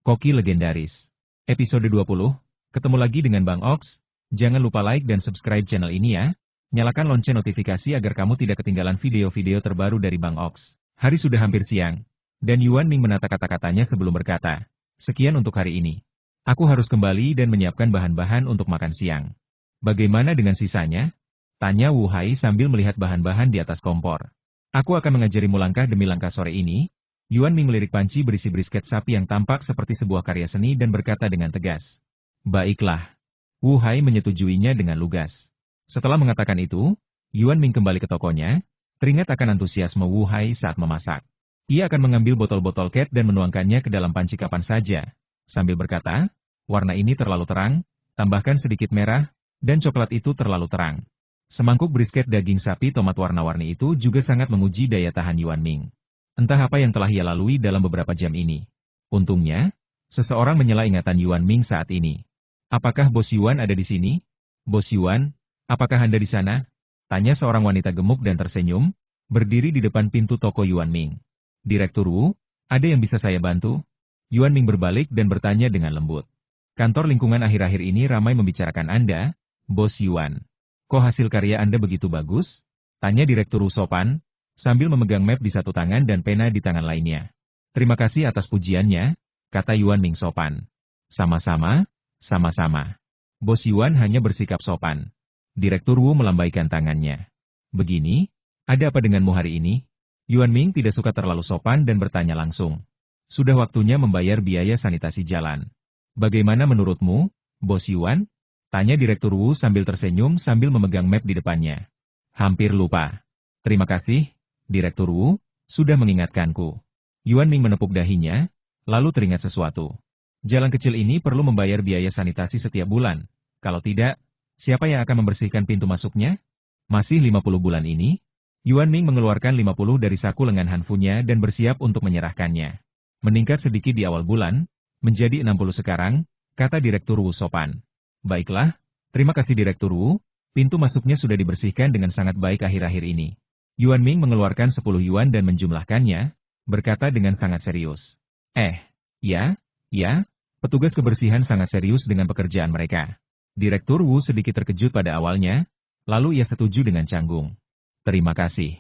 Koki legendaris. Episode 20, ketemu lagi dengan Bang Ox. Jangan lupa like dan subscribe channel ini ya. Nyalakan lonceng notifikasi agar kamu tidak ketinggalan video-video terbaru dari Bang Ox. Hari sudah hampir siang, dan Yuan Ming menata kata-katanya sebelum berkata, "Sekian untuk hari ini. Aku harus kembali dan menyiapkan bahan-bahan untuk makan siang." "Bagaimana dengan sisanya?" tanya Wu Hai sambil melihat bahan-bahan di atas kompor. "Aku akan mengajarimu langkah demi langkah sore ini." Yuan Ming melirik panci berisi brisket sapi yang tampak seperti sebuah karya seni dan berkata dengan tegas. "Baiklah." Wu Hai menyetujuinya dengan lugas. Setelah mengatakan itu, Yuan Ming kembali ke tokonya, teringat akan antusiasme Wu Hai saat memasak. Ia akan mengambil botol-botol cat dan menuangkannya ke dalam panci kapan saja, sambil berkata, "Warna ini terlalu terang, tambahkan sedikit merah, dan coklat itu terlalu terang." Semangkuk brisket daging sapi tomat warna-warni itu juga sangat menguji daya tahan Yuan Ming. Entah apa yang telah ia lalui dalam beberapa jam ini. Untungnya, seseorang menyela ingatan Yuan Ming saat ini. "Apakah Bos Yuan ada di sini?" "Bos Yuan, apakah Anda di sana?" tanya seorang wanita gemuk dan tersenyum, berdiri di depan pintu toko Yuan Ming. "Direktur Wu, ada yang bisa saya bantu?" Yuan Ming berbalik dan bertanya dengan lembut. "Kantor lingkungan akhir-akhir ini ramai membicarakan Anda, Bos Yuan. Kok hasil karya Anda begitu bagus?" tanya Direktur Wu sopan, sambil memegang map di satu tangan dan pena di tangan lainnya. "Terima kasih atas pujiannya," kata Yuan Ming sopan. "Sama-sama, sama-sama." Bos Yuan hanya bersikap sopan. Direktur Wu melambaikan tangannya. "Begini, ada apa denganmu hari ini?" Yuan Ming tidak suka terlalu sopan dan bertanya langsung. "Sudah waktunya membayar biaya sanitasi jalan. Bagaimana menurutmu, Bos Yuan?" tanya Direktur Wu sambil tersenyum sambil memegang map di depannya. "Hampir lupa. Terima kasih, Direktur Wu, sudah mengingatkanku." Yuan Ming menepuk dahinya, lalu teringat sesuatu. "Jalan kecil ini perlu membayar biaya sanitasi setiap bulan. Kalau tidak, siapa yang akan membersihkan pintu masuknya? Masih 50 bulan ini?" Yuan Ming mengeluarkan 50 dari saku lengan hanfunya dan bersiap untuk menyerahkannya. "Meningkat sedikit di awal bulan, menjadi 60 sekarang," kata Direktur Wu sopan. "Baiklah, terima kasih Direktur Wu, pintu masuknya sudah dibersihkan dengan sangat baik akhir-akhir ini." Yuan Ming mengeluarkan 10 yuan dan menjumlahkannya, berkata dengan sangat serius. Ya, petugas kebersihan sangat serius dengan pekerjaan mereka." Direktur Wu sedikit terkejut pada awalnya, lalu ia setuju dengan canggung. "Terima kasih."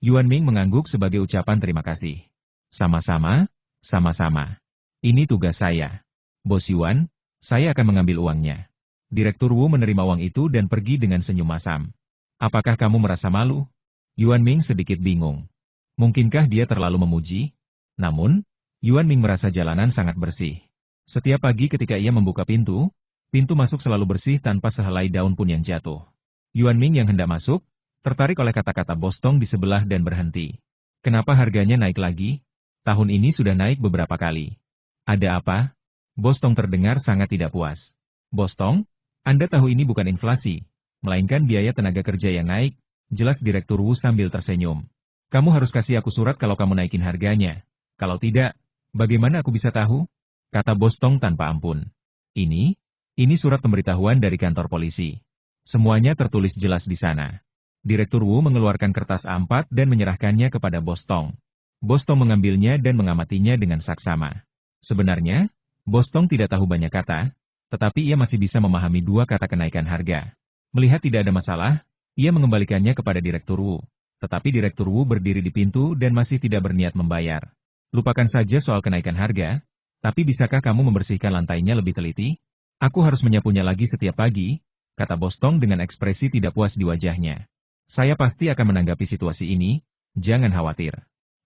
Yuan Ming mengangguk sebagai ucapan terima kasih. "Sama-sama, sama-sama. Ini tugas saya. Bos Yuan, saya akan mengambil uangnya." Direktur Wu menerima uang itu dan pergi dengan senyum masam. "Apakah kamu merasa malu?" Yuan Ming sedikit bingung. Mungkinkah dia terlalu memuji? Namun, Yuan Ming merasa jalanan sangat bersih. Setiap pagi ketika ia membuka pintu masuk selalu bersih tanpa sehelai daun pun yang jatuh. Yuan Ming yang hendak masuk, tertarik oleh kata-kata Bos Tong di sebelah dan berhenti. "Kenapa harganya naik lagi? Tahun ini sudah naik beberapa kali." "Ada apa?" Bos Tong terdengar sangat tidak puas. "Bos Tong, Anda tahu ini bukan inflasi, melainkan biaya tenaga kerja yang naik," jelas Direktur Wu sambil tersenyum. "Kamu harus kasih aku surat kalau kamu naikin harganya. Kalau tidak, bagaimana aku bisa tahu?" kata Bos Tong tanpa ampun. Ini surat pemberitahuan dari kantor polisi. Semuanya tertulis jelas di sana." Direktur Wu mengeluarkan kertas A4 dan menyerahkannya kepada Bos Tong. Bos Tong mengambilnya dan mengamatinya dengan saksama. Sebenarnya, Bos Tong tidak tahu banyak kata, tetapi ia masih bisa memahami dua kata kenaikan harga. Melihat tidak ada masalah, ia mengembalikannya kepada Direktur Wu. Tetapi Direktur Wu berdiri di pintu dan masih tidak berniat membayar. "Lupakan saja soal kenaikan harga, tapi bisakah kamu membersihkan lantainya lebih teliti? Aku harus menyapunya lagi setiap pagi," kata Bos Tong dengan ekspresi tidak puas di wajahnya. "Saya pasti akan menanggapi situasi ini, jangan khawatir."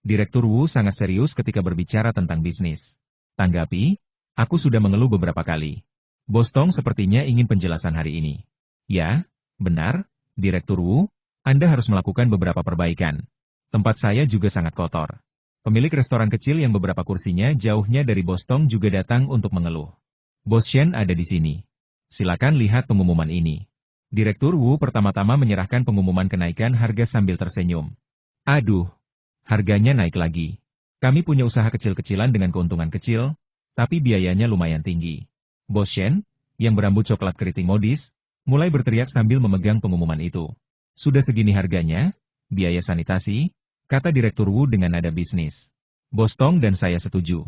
Direktur Wu sangat serius ketika berbicara tentang bisnis. "Tanggapi, aku sudah mengeluh beberapa kali." Bos Tong sepertinya ingin penjelasan hari ini. "Ya, benar, Direktur Wu, Anda harus melakukan beberapa perbaikan. Tempat saya juga sangat kotor." Pemilik restoran kecil yang beberapa kursinya jauhnya dari Bos Tong juga datang untuk mengeluh. "Bos Shen ada di sini. Silakan lihat pengumuman ini." Direktur Wu pertama-tama menyerahkan pengumuman kenaikan harga sambil tersenyum. "Aduh, harganya naik lagi. Kami punya usaha kecil-kecilan dengan keuntungan kecil, tapi biayanya lumayan tinggi." Bos Shen, yang berambut coklat keriting modis, mulai berteriak sambil memegang pengumuman itu. "Sudah segini harganya, biaya sanitasi," kata Direktur Wu dengan nada bisnis. "Bos Tong dan saya setuju.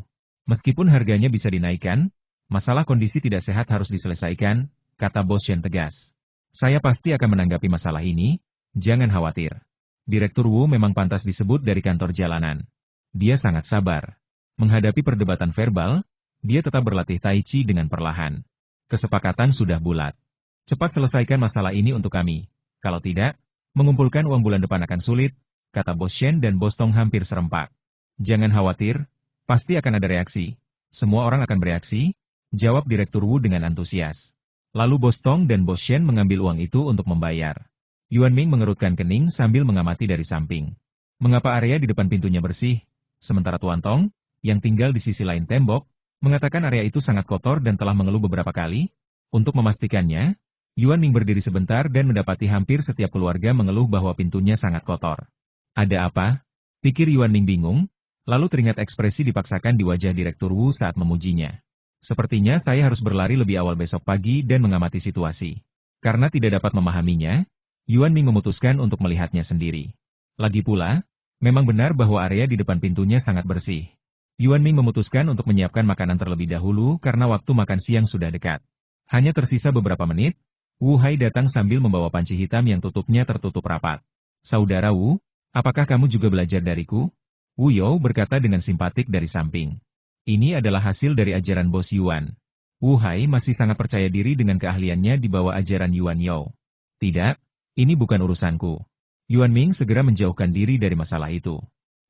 Meskipun harganya bisa dinaikkan, masalah kondisi tidak sehat harus diselesaikan, kata Bos Shen tegas. Saya pasti akan menanggapi masalah ini, jangan khawatir. Direktur Wu memang pantas disebut dari kantor jalanan. Dia sangat sabar. Menghadapi perdebatan verbal, dia tetap berlatih Tai Chi dengan perlahan. Kesepakatan sudah bulat. Cepat selesaikan masalah ini untuk kami. Kalau tidak, mengumpulkan uang bulan depan akan sulit, kata Bos Shen dan Bos Tong hampir serempak. Jangan khawatir, pasti akan ada reaksi. Semua orang akan bereaksi, jawab Direktur Wu dengan antusias. Lalu Bos Tong dan Bos Shen mengambil uang itu untuk membayar. Yuan Ming mengerutkan kening sambil mengamati dari samping. Mengapa area di depan pintunya bersih, sementara Tuan Tong, yang tinggal di sisi lain tembok, mengatakan area itu sangat kotor dan telah mengeluh beberapa kali? Untuk memastikannya, Yuan Ming berdiri sebentar dan mendapati hampir setiap keluarga mengeluh bahwa pintunya sangat kotor. Ada apa? Pikir Yuan Ming bingung, lalu teringat ekspresi dipaksakan di wajah Direktur Wu saat memujinya. Sepertinya saya harus berlari lebih awal besok pagi dan mengamati situasi. Karena tidak dapat memahaminya, Yuan Ming memutuskan untuk melihatnya sendiri. Lagi pula, memang benar bahwa area di depan pintunya sangat bersih. Yuan Ming memutuskan untuk menyiapkan makanan terlebih dahulu karena waktu makan siang sudah dekat. Hanya tersisa beberapa menit, Wu Hai datang sambil membawa panci hitam yang tutupnya tertutup rapat. Saudara Wu, apakah kamu juga belajar dariku? Wu You berkata dengan simpatik dari samping. Ini adalah hasil dari ajaran Bos Yuan. Wu Hai masih sangat percaya diri dengan keahliannya di bawah ajaran Yuan You. Tidak, ini bukan urusanku. Yuan Ming segera menjauhkan diri dari masalah itu.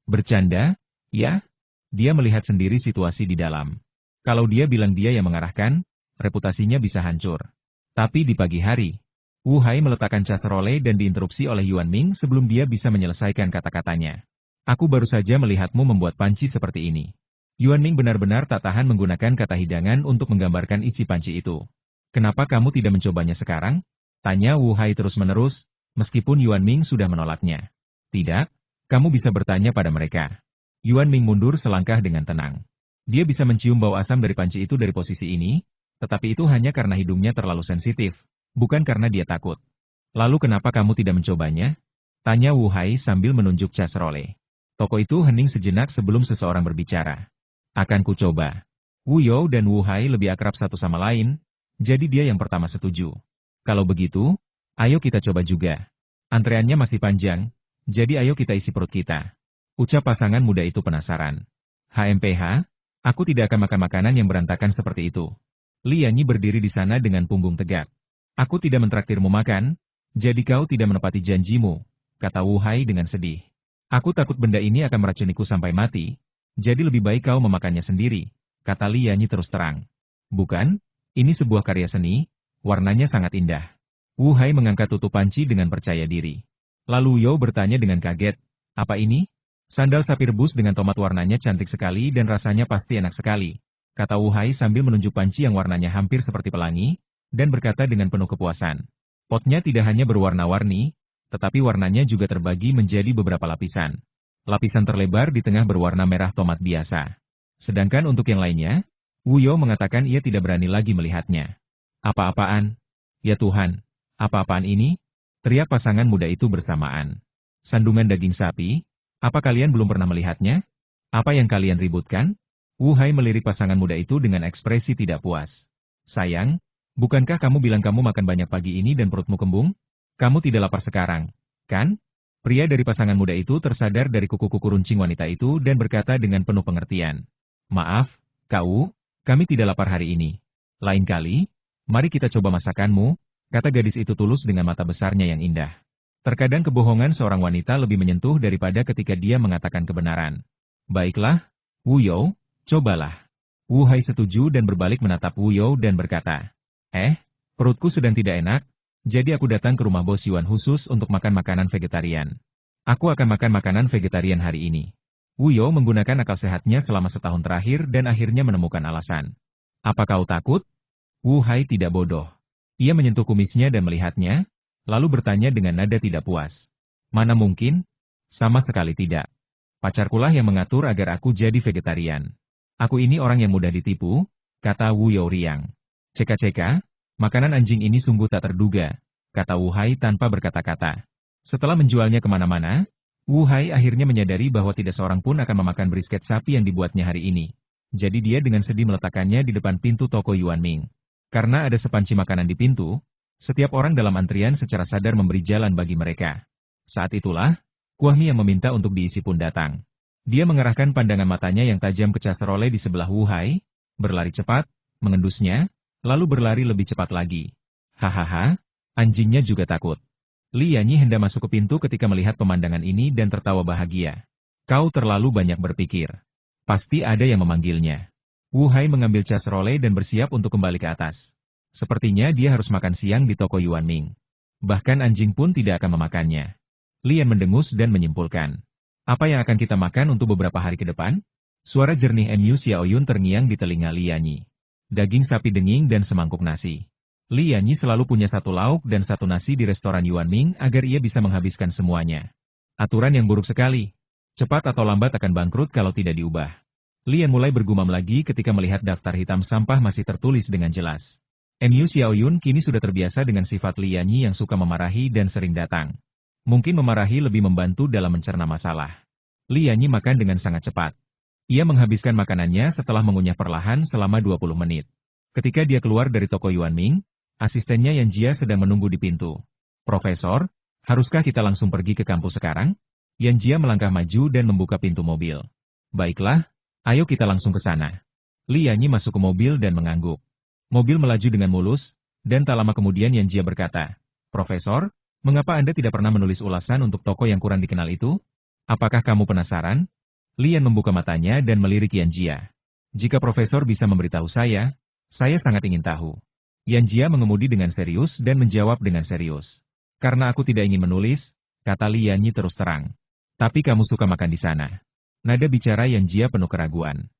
Bercanda? Ya? Dia melihat sendiri situasi di dalam. Kalau dia bilang dia yang mengarahkan, reputasinya bisa hancur. Tapi di pagi hari, Wu Hai meletakkan casserole dan diinterupsi oleh Yuan Ming sebelum dia bisa menyelesaikan kata-katanya. Aku baru saja melihatmu membuat panci seperti ini. Yuan Ming benar-benar tak tahan menggunakan kata hidangan untuk menggambarkan isi panci itu. Kenapa kamu tidak mencobanya sekarang? Tanya Wu Hai terus-menerus, meskipun Yuan Ming sudah menolaknya. Tidak, kamu bisa bertanya pada mereka. Yuan Ming mundur selangkah dengan tenang. Dia bisa mencium bau asam dari panci itu dari posisi ini, tetapi itu hanya karena hidungnya terlalu sensitif, bukan karena dia takut. Lalu kenapa kamu tidak mencobanya? Tanya Wu Hai sambil menunjuk casserole. Toko itu hening sejenak sebelum seseorang berbicara. Akan ku coba. Wu You dan Wu Hai lebih akrab satu sama lain, jadi dia yang pertama setuju. Kalau begitu, ayo kita coba juga. Antreannya masih panjang, jadi ayo kita isi perut kita. Ucap pasangan muda itu penasaran. HMPH, aku tidak akan makan makanan yang berantakan seperti itu. Li Yanyi berdiri di sana dengan punggung tegak. Aku tidak mentraktirmu makan, jadi kau tidak menepati janjimu, kata Wu Hai dengan sedih. Aku takut benda ini akan meracuniku sampai mati, jadi lebih baik kau memakannya sendiri, kata Li Yanyi terus terang. Bukan, ini sebuah karya seni, warnanya sangat indah. Wu Hai mengangkat tutup panci dengan percaya diri. Lalu Yo bertanya dengan kaget, apa ini? Sandal sapir bus dengan tomat warnanya cantik sekali dan rasanya pasti enak sekali, kata Wu Hai sambil menunjuk panci yang warnanya hampir seperti pelangi, dan berkata dengan penuh kepuasan. Potnya tidak hanya berwarna-warni, tetapi warnanya juga terbagi menjadi beberapa lapisan. Lapisan terlebar di tengah berwarna merah tomat biasa. Sedangkan untuk yang lainnya, Wu Yo mengatakan ia tidak berani lagi melihatnya. Apa-apaan? Ya Tuhan, apa-apaan ini? Teriak pasangan muda itu bersamaan. Sandungan daging sapi? Apa kalian belum pernah melihatnya? Apa yang kalian ributkan? Wu Hai melirik pasangan muda itu dengan ekspresi tidak puas. Sayang, bukankah kamu bilang kamu makan banyak pagi ini dan perutmu kembung? Kamu tidak lapar sekarang, kan? Pria dari pasangan muda itu tersadar dari kuku-kuku runcing wanita itu dan berkata dengan penuh pengertian. Maaf, kau, kami tidak lapar hari ini. Lain kali, mari kita coba masakanmu, kata gadis itu tulus dengan mata besarnya yang indah. Terkadang kebohongan seorang wanita lebih menyentuh daripada ketika dia mengatakan kebenaran. Baiklah, Wu You, cobalah. Wu Hai setuju dan berbalik menatap Wu You dan berkata, perutku sedang tidak enak, jadi aku datang ke rumah Bos Yuan khusus untuk makan makanan vegetarian. Aku akan makan makanan vegetarian hari ini. Wu You menggunakan akal sehatnya selama setahun terakhir dan akhirnya menemukan alasan. Apa kau takut? Wu Hai tidak bodoh. Ia menyentuh kumisnya dan melihatnya, lalu bertanya dengan nada tidak puas. Mana mungkin? Sama sekali tidak. Pacarkulah yang mengatur agar aku jadi vegetarian. Aku ini orang yang mudah ditipu, kata Wu You riang. Ceka-ceka, makanan anjing ini sungguh tak terduga, kata Wu Hai tanpa berkata-kata. Setelah menjualnya kemana-mana, Wu Hai akhirnya menyadari bahwa tidak seorang pun akan memakan brisket sapi yang dibuatnya hari ini. Jadi dia dengan sedih meletakkannya di depan pintu toko Yuan Ming. Karena ada sepanci makanan di pintu, setiap orang dalam antrian secara sadar memberi jalan bagi mereka. Saat itulah, Kuah Mi yang meminta untuk diisi pun datang. Dia mengerahkan pandangan matanya yang tajam ke caserole di sebelah Wu Hai, berlari cepat, mengendusnya, lalu berlari lebih cepat lagi. Hahaha, anjingnya juga takut. Li Yanyi hendak masuk ke pintu ketika melihat pemandangan ini dan tertawa bahagia. Kau terlalu banyak berpikir. Pasti ada yang memanggilnya. Wu Hai mengambil caserole dan bersiap untuk kembali ke atas. Sepertinya dia harus makan siang di toko Yuan Ming. Bahkan anjing pun tidak akan memakannya. Lian mendengus dan menyimpulkan. Apa yang akan kita makan untuk beberapa hari ke depan? Suara jernih Mu Xiaoyun terngiang di telinga Li Yanyi. Daging sapi denging dan semangkuk nasi. Li Yanyi selalu punya satu lauk dan satu nasi di restoran Yuan Ming agar ia bisa menghabiskan semuanya. Aturan yang buruk sekali. Cepat atau lambat akan bangkrut kalau tidak diubah. Lian mulai bergumam lagi ketika melihat daftar hitam sampah masih tertulis dengan jelas. Mu Xiaoyun kini sudah terbiasa dengan sifat Li Yanyi yang suka memarahi dan sering datang. Mungkin memarahi lebih membantu dalam mencerna masalah. Li Yanyi makan dengan sangat cepat. Ia menghabiskan makanannya setelah mengunyah perlahan selama 20 menit. Ketika dia keluar dari toko Yuan Ming, asistennya Yan Jia sedang menunggu di pintu. Profesor, haruskah kita langsung pergi ke kampus sekarang? Yan Jia melangkah maju dan membuka pintu mobil. Baiklah. Ayo kita langsung ke sana. Li Yanyi masuk ke mobil dan mengangguk. Mobil melaju dengan mulus, dan tak lama kemudian Yan Jia berkata, Profesor, mengapa Anda tidak pernah menulis ulasan untuk toko yang kurang dikenal itu? Apakah kamu penasaran? Lian membuka matanya dan melirik Yan Jia. Jika Profesor bisa memberitahu saya sangat ingin tahu. Yan Jia mengemudi dengan serius dan menjawab dengan serius. Karena aku tidak ingin menulis, kata Li Yanyi terus terang. Tapi kamu suka makan di sana. Nada bicara Yan Jia penuh keraguan.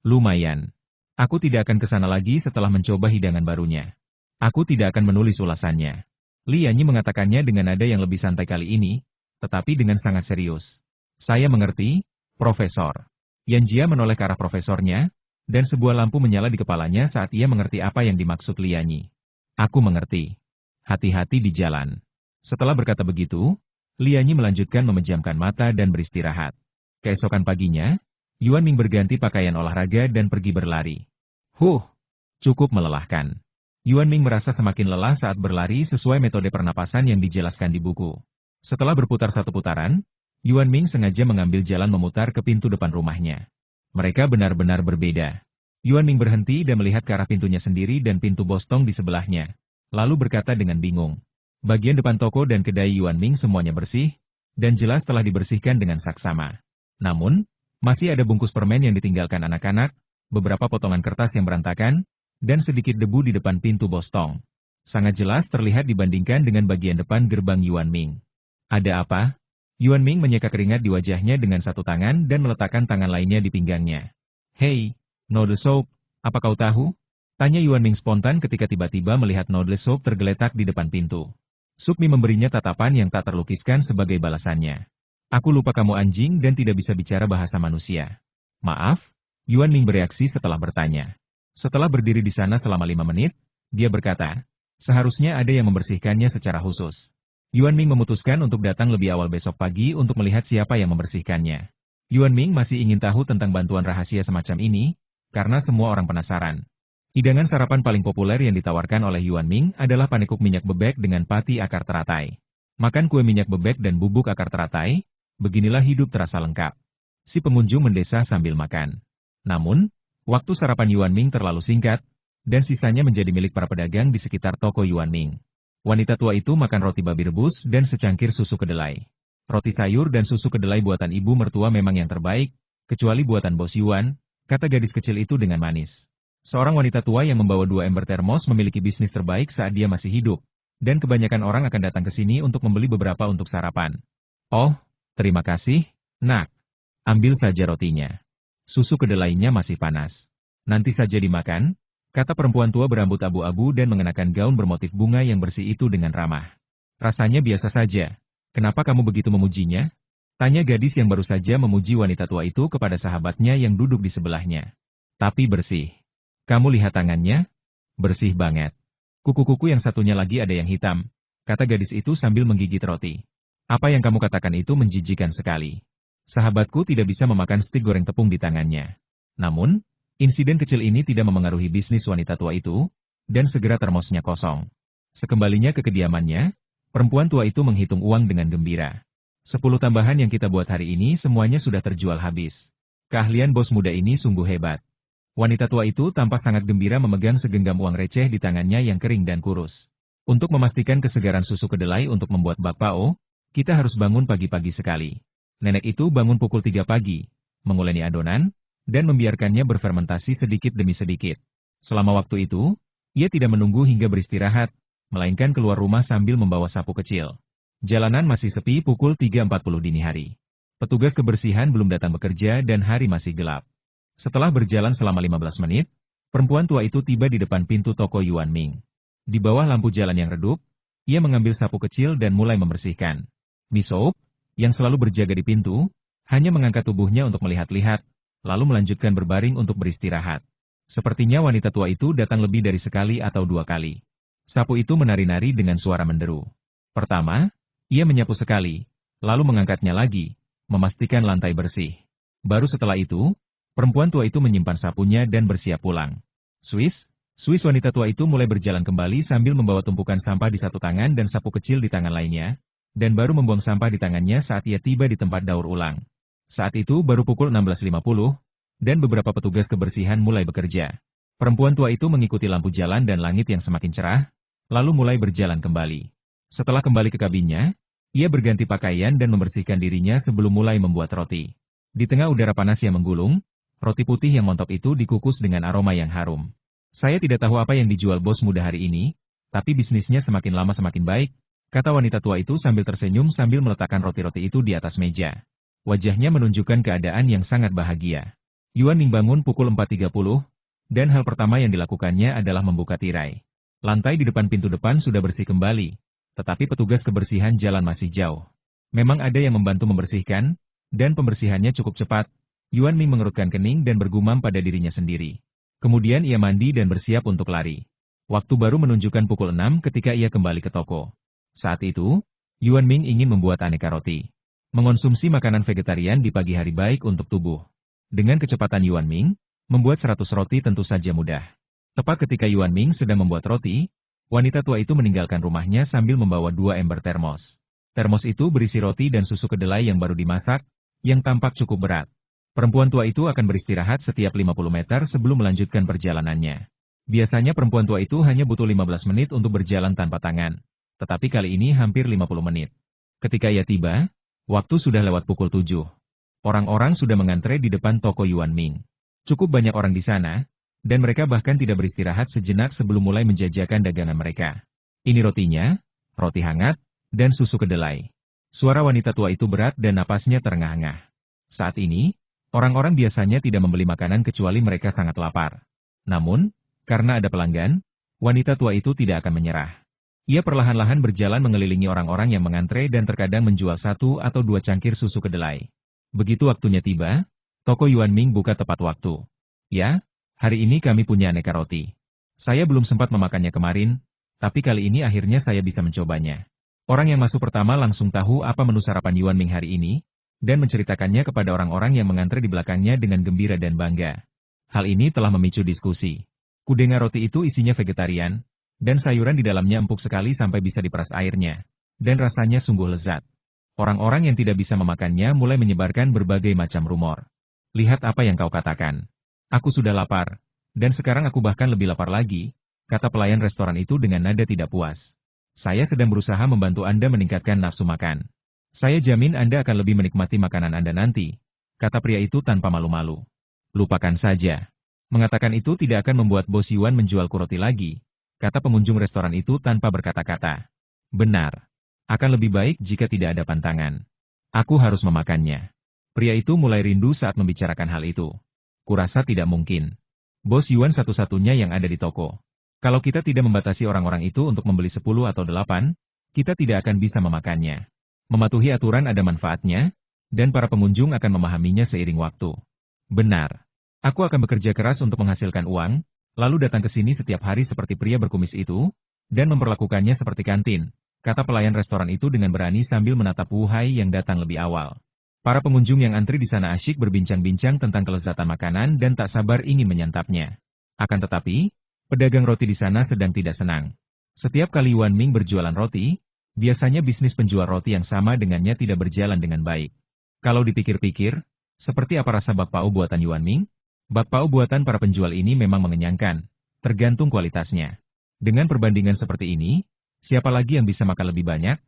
Lumayan. Aku tidak akan ke sana lagi setelah mencoba hidangan barunya. Aku tidak akan menulis ulasannya. Li Yanyi mengatakannya dengan nada yang lebih santai kali ini, tetapi dengan sangat serius. Saya mengerti, Profesor. Yan Jia menoleh ke arah profesornya, dan sebuah lampu menyala di kepalanya saat ia mengerti apa yang dimaksud Li Yanyi. Aku mengerti. Hati-hati di jalan. Setelah berkata begitu, Li Yanyi melanjutkan memejamkan mata dan beristirahat. Keesokan paginya, Yuan Ming berganti pakaian olahraga dan pergi berlari. Cukup melelahkan. Yuan Ming merasa semakin lelah saat berlari sesuai metode pernapasan yang dijelaskan di buku. Setelah berputar satu putaran, Yuan Ming sengaja mengambil jalan memutar ke pintu depan rumahnya. Mereka benar-benar berbeda. Yuan Ming berhenti dan melihat ke arah pintunya sendiri dan pintu bostong di sebelahnya. Lalu berkata dengan bingung. Bagian depan toko dan kedai Yuan Ming semuanya bersih, dan jelas telah dibersihkan dengan saksama. Namun, masih ada bungkus permen yang ditinggalkan anak-anak, beberapa potongan kertas yang berantakan, dan sedikit debu di depan pintu bostong. Sangat jelas terlihat dibandingkan dengan bagian depan gerbang Yuan Ming. Ada apa? Yuan Ming menyeka keringat di wajahnya dengan satu tangan dan meletakkan tangan lainnya di pinggangnya. Hei, Noodle Soup, apa kau tahu? Tanya Yuan Ming spontan ketika tiba-tiba melihat Noodle Soup tergeletak di depan pintu. Sukmi memberinya tatapan yang tak terlukiskan sebagai balasannya. Aku lupa kamu anjing dan tidak bisa bicara bahasa manusia. Maaf, Yuan Ming bereaksi setelah bertanya. Setelah berdiri di sana selama 5 menit, dia berkata, seharusnya ada yang membersihkannya secara khusus. Yuan Ming memutuskan untuk datang lebih awal besok pagi untuk melihat siapa yang membersihkannya. Yuan Ming masih ingin tahu tentang bantuan rahasia semacam ini, karena semua orang penasaran. Hidangan sarapan paling populer yang ditawarkan oleh Yuan Ming adalah panekuk minyak bebek dengan pati akar teratai. Makan kue minyak bebek dan bubuk akar teratai, beginilah hidup terasa lengkap. Si pengunjung mendesah sambil makan. Namun, waktu sarapan Yuan Ming terlalu singkat, dan sisanya menjadi milik para pedagang di sekitar toko Yuan Ming. Wanita tua itu makan roti babi rebus dan secangkir susu kedelai. Roti sayur dan susu kedelai buatan ibu mertua memang yang terbaik, kecuali buatan Bos Yuan, kata gadis kecil itu dengan manis. Seorang wanita tua yang membawa 2 ember termos memiliki bisnis terbaik saat dia masih hidup, dan kebanyakan orang akan datang ke sini untuk membeli beberapa untuk sarapan. Oh, terima kasih, nak. Ambil saja rotinya. Susu kedelainya masih panas. Nanti saja dimakan, kata perempuan tua berambut abu-abu dan mengenakan gaun bermotif bunga yang bersih itu dengan ramah. Rasanya biasa saja. Kenapa kamu begitu memujinya? Tanya gadis yang baru saja memuji wanita tua itu kepada sahabatnya yang duduk di sebelahnya. Tapi bersih. Kamu lihat tangannya? Bersih banget. Kuku-kuku yang satunya lagi ada yang hitam, kata gadis itu sambil menggigit roti. Apa yang kamu katakan itu menjijikan sekali. Sahabatku tidak bisa memakan stik goreng tepung di tangannya. Namun, Insiden kecil ini tidak memengaruhi bisnis wanita tua itu, dan segera termosnya kosong. Sekembalinya ke kediamannya, perempuan tua itu menghitung uang dengan gembira. 10 tambahan yang kita buat hari ini semuanya sudah terjual habis. Keahlian bos muda ini sungguh hebat. Wanita tua itu tampak sangat gembira memegang segenggam uang receh di tangannya yang kering dan kurus. Untuk memastikan kesegaran susu kedelai untuk membuat bakpao, kita harus bangun pagi-pagi sekali. Nenek itu bangun pukul 3 pagi, menguleni adonan, dan membiarkannya berfermentasi sedikit demi sedikit. Selama waktu itu, ia tidak menunggu hingga beristirahat, melainkan keluar rumah sambil membawa sapu kecil. Jalanan masih sepi pukul 3.40 dini hari. Petugas kebersihan belum datang bekerja dan hari masih gelap. Setelah berjalan selama 15 menit, perempuan tua itu tiba di depan pintu toko Yuan Ming. Di bawah lampu jalan yang redup, ia mengambil sapu kecil dan mulai membersihkan. Misoup, yang selalu berjaga di pintu, hanya mengangkat tubuhnya untuk melihat-lihat, lalu melanjutkan berbaring untuk beristirahat. Sepertinya wanita tua itu datang lebih dari sekali atau 2 kali. Sapu itu menari-nari dengan suara menderu. Pertama, ia menyapu sekali, lalu mengangkatnya lagi, memastikan lantai bersih. Baru setelah itu, perempuan tua itu menyimpan sapunya dan bersiap pulang. Swiss wanita tua itu mulai berjalan kembali sambil membawa tumpukan sampah di satu tangan dan sapu kecil di tangan lainnya, dan baru membuang sampah di tangannya saat ia tiba di tempat daur ulang. Saat itu baru pukul 16.50, dan beberapa petugas kebersihan mulai bekerja. Perempuan tua itu mengikuti lampu jalan dan langit yang semakin cerah, lalu mulai berjalan kembali. Setelah kembali ke kabinnya, ia berganti pakaian dan membersihkan dirinya sebelum mulai membuat roti. Di tengah udara panas yang menggulung, roti putih yang montok itu dikukus dengan aroma yang harum. Saya tidak tahu apa yang dijual bos muda hari ini, tapi bisnisnya semakin lama semakin baik, kata wanita tua itu sambil tersenyum sambil meletakkan roti-roti itu di atas meja. Wajahnya menunjukkan keadaan yang sangat bahagia. Yuan Ming bangun pukul 4.30, dan hal pertama yang dilakukannya adalah membuka tirai. Lantai di depan pintu depan sudah bersih kembali, tetapi petugas kebersihan jalan masih jauh. Memang ada yang membantu membersihkan, dan pembersihannya cukup cepat. Yuan Ming mengerutkan kening dan bergumam pada dirinya sendiri. Kemudian ia mandi dan bersiap untuk lari. Waktu baru menunjukkan pukul 6 ketika ia kembali ke toko. Saat itu, Yuan Ming ingin membuat aneka roti. Mengonsumsi makanan vegetarian di pagi hari baik untuk tubuh. Dengan kecepatan Yuan Ming, membuat 100 roti tentu saja mudah. Tepat ketika Yuan Ming sedang membuat roti, wanita tua itu meninggalkan rumahnya sambil membawa 2 ember termos. Termos itu berisi roti dan susu kedelai yang baru dimasak, yang tampak cukup berat. Perempuan tua itu akan beristirahat setiap 50 meter sebelum melanjutkan perjalanannya. Biasanya perempuan tua itu hanya butuh 15 menit untuk berjalan tanpa tangan. Tetapi kali ini hampir 50 menit. Ketika ia tiba, waktu sudah lewat pukul 7. Orang-orang sudah mengantre di depan toko Yuan Ming. Cukup banyak orang di sana, dan mereka bahkan tidak beristirahat sejenak sebelum mulai menjajakan dagangan mereka. Ini rotinya, roti hangat, dan susu kedelai. Suara wanita tua itu berat dan napasnya terengah-engah. Saat ini, orang-orang biasanya tidak membeli makanan kecuali mereka sangat lapar. Namun, karena ada pelanggan, wanita tua itu tidak akan menyerah. Ia perlahan-lahan berjalan mengelilingi orang-orang yang mengantre dan terkadang menjual 1 atau 2 cangkir susu kedelai. Begitu waktunya tiba, toko Yuan Ming buka tepat waktu. Ya, hari ini kami punya aneka roti. Saya belum sempat memakannya kemarin, tapi kali ini akhirnya saya bisa mencobanya. Orang yang masuk pertama langsung tahu apa menu sarapan Yuan Ming hari ini, dan menceritakannya kepada orang-orang yang mengantre di belakangnya dengan gembira dan bangga. Hal ini telah memicu diskusi. Kudengar roti itu isinya vegetarian, dan sayuran di dalamnya empuk sekali sampai bisa diperas airnya, dan rasanya sungguh lezat. Orang-orang yang tidak bisa memakannya mulai menyebarkan berbagai macam rumor. Lihat apa yang kau katakan. Aku sudah lapar, dan sekarang aku bahkan lebih lapar lagi, kata pelayan restoran itu dengan nada tidak puas. Saya sedang berusaha membantu Anda meningkatkan nafsu makan. Saya jamin Anda akan lebih menikmati makanan Anda nanti, kata pria itu tanpa malu-malu. Lupakan saja. Mengatakan itu tidak akan membuat bos Yuan menjual roti lagi, kata pengunjung restoran itu tanpa berkata-kata. Benar. Akan lebih baik jika tidak ada pantangan. Aku harus memakannya. Pria itu mulai rindu saat membicarakan hal itu. Kurasa tidak mungkin. Bos Yuan satu-satunya yang ada di toko. Kalau kita tidak membatasi orang-orang itu untuk membeli 10 atau 8, kita tidak akan bisa memakannya. Mematuhi aturan ada manfaatnya, dan para pengunjung akan memahaminya seiring waktu. Benar. Aku akan bekerja keras untuk menghasilkan uang, lalu datang ke sini setiap hari seperti pria berkumis itu, dan memperlakukannya seperti kantin, kata pelayan restoran itu dengan berani sambil menatap Wu Hai yang datang lebih awal. Para pengunjung yang antri di sana asyik berbincang-bincang tentang kelezatan makanan dan tak sabar ingin menyantapnya. Akan tetapi, pedagang roti di sana sedang tidak senang. Setiap kali Yuan Ming berjualan roti, biasanya bisnis penjual roti yang sama dengannya tidak berjalan dengan baik. Kalau dipikir-pikir, seperti apa rasa bakpao buatan Yuan Ming? Bakpao buatan para penjual ini memang mengenyangkan, tergantung kualitasnya. Dengan perbandingan seperti ini, siapa lagi yang bisa makan lebih banyak?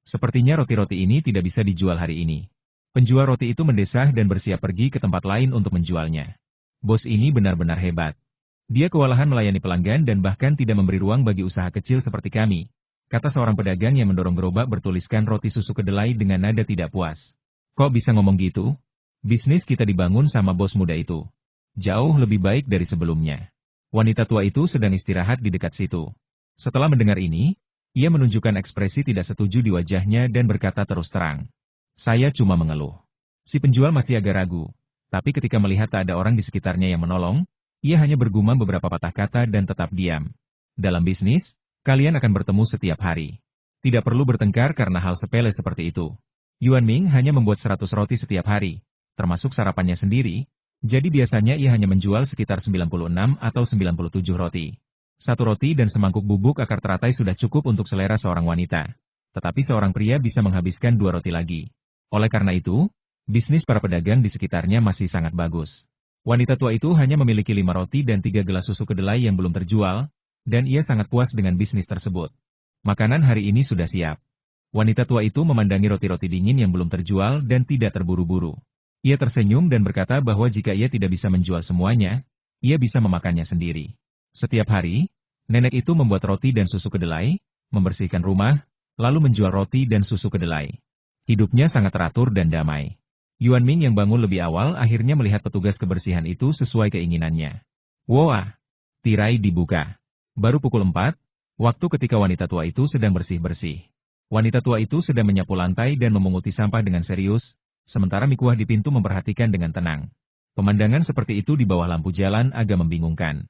Sepertinya roti-roti ini tidak bisa dijual hari ini. Penjual roti itu mendesah dan bersiap pergi ke tempat lain untuk menjualnya. Bos ini benar-benar hebat. Dia kewalahan melayani pelanggan dan bahkan tidak memberi ruang bagi usaha kecil seperti kami, kata seorang pedagang yang mendorong gerobak bertuliskan roti susu kedelai dengan nada tidak puas. Kok bisa ngomong gitu? Bisnis kita dibangun sama bos muda itu. Jauh lebih baik dari sebelumnya. Wanita tua itu sedang istirahat di dekat situ. Setelah mendengar ini, ia menunjukkan ekspresi tidak setuju di wajahnya dan berkata terus terang. Saya cuma mengeluh. Si penjual masih agak ragu, tapi ketika melihat tak ada orang di sekitarnya yang menolong, ia hanya bergumam beberapa patah kata dan tetap diam. Dalam bisnis, kalian akan bertemu setiap hari. Tidak perlu bertengkar karena hal sepele seperti itu. Yuan Ming hanya membuat 100 roti setiap hari, termasuk sarapannya sendiri, jadi biasanya ia hanya menjual sekitar 96 atau 97 roti. Satu roti dan semangkuk bubuk akar teratai sudah cukup untuk selera seorang wanita. Tetapi seorang pria bisa menghabiskan 2 roti lagi. Oleh karena itu, bisnis para pedagang di sekitarnya masih sangat bagus. Wanita tua itu hanya memiliki 5 roti dan 3 gelas susu kedelai yang belum terjual, dan ia sangat puas dengan bisnis tersebut. Makanan hari ini sudah siap. Wanita tua itu memandangi roti-roti dingin yang belum terjual dan tidak terburu-buru. Ia tersenyum dan berkata bahwa jika ia tidak bisa menjual semuanya, ia bisa memakannya sendiri. Setiap hari, nenek itu membuat roti dan susu kedelai, membersihkan rumah, lalu menjual roti dan susu kedelai. Hidupnya sangat teratur dan damai. Yuan Ming yang bangun lebih awal akhirnya melihat petugas kebersihan itu sesuai keinginannya. Wah! Tirai dibuka. Baru pukul 4, waktu ketika wanita tua itu sedang bersih-bersih. Wanita tua itu sedang menyapu lantai dan memunguti sampah dengan serius, sementara Mikuah di pintu memperhatikan dengan tenang. Pemandangan seperti itu di bawah lampu jalan agak membingungkan.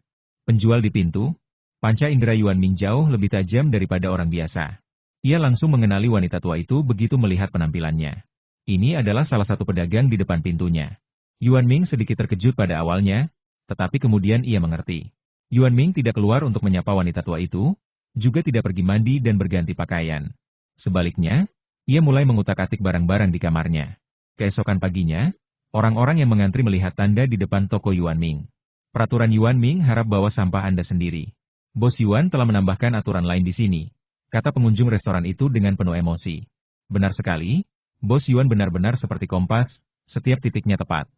Penjual di pintu, panca indera Yuan Ming jauh lebih tajam daripada orang biasa. Ia langsung mengenali wanita tua itu begitu melihat penampilannya. Ini adalah salah satu pedagang di depan pintunya. Yuan Ming sedikit terkejut pada awalnya, tetapi kemudian ia mengerti. Yuan Ming tidak keluar untuk menyapa wanita tua itu, juga tidak pergi mandi dan berganti pakaian. Sebaliknya, ia mulai mengutak-atik barang-barang di kamarnya. Keesokan paginya, orang-orang yang mengantri melihat tanda di depan toko Yuan Ming. Peraturan Yuan Ming harap bawa sampah Anda sendiri. Bos Yuan telah menambahkan aturan lain di sini, kata pengunjung restoran itu dengan penuh emosi. Benar sekali, Bos Yuan benar-benar seperti kompas, setiap titiknya tepat.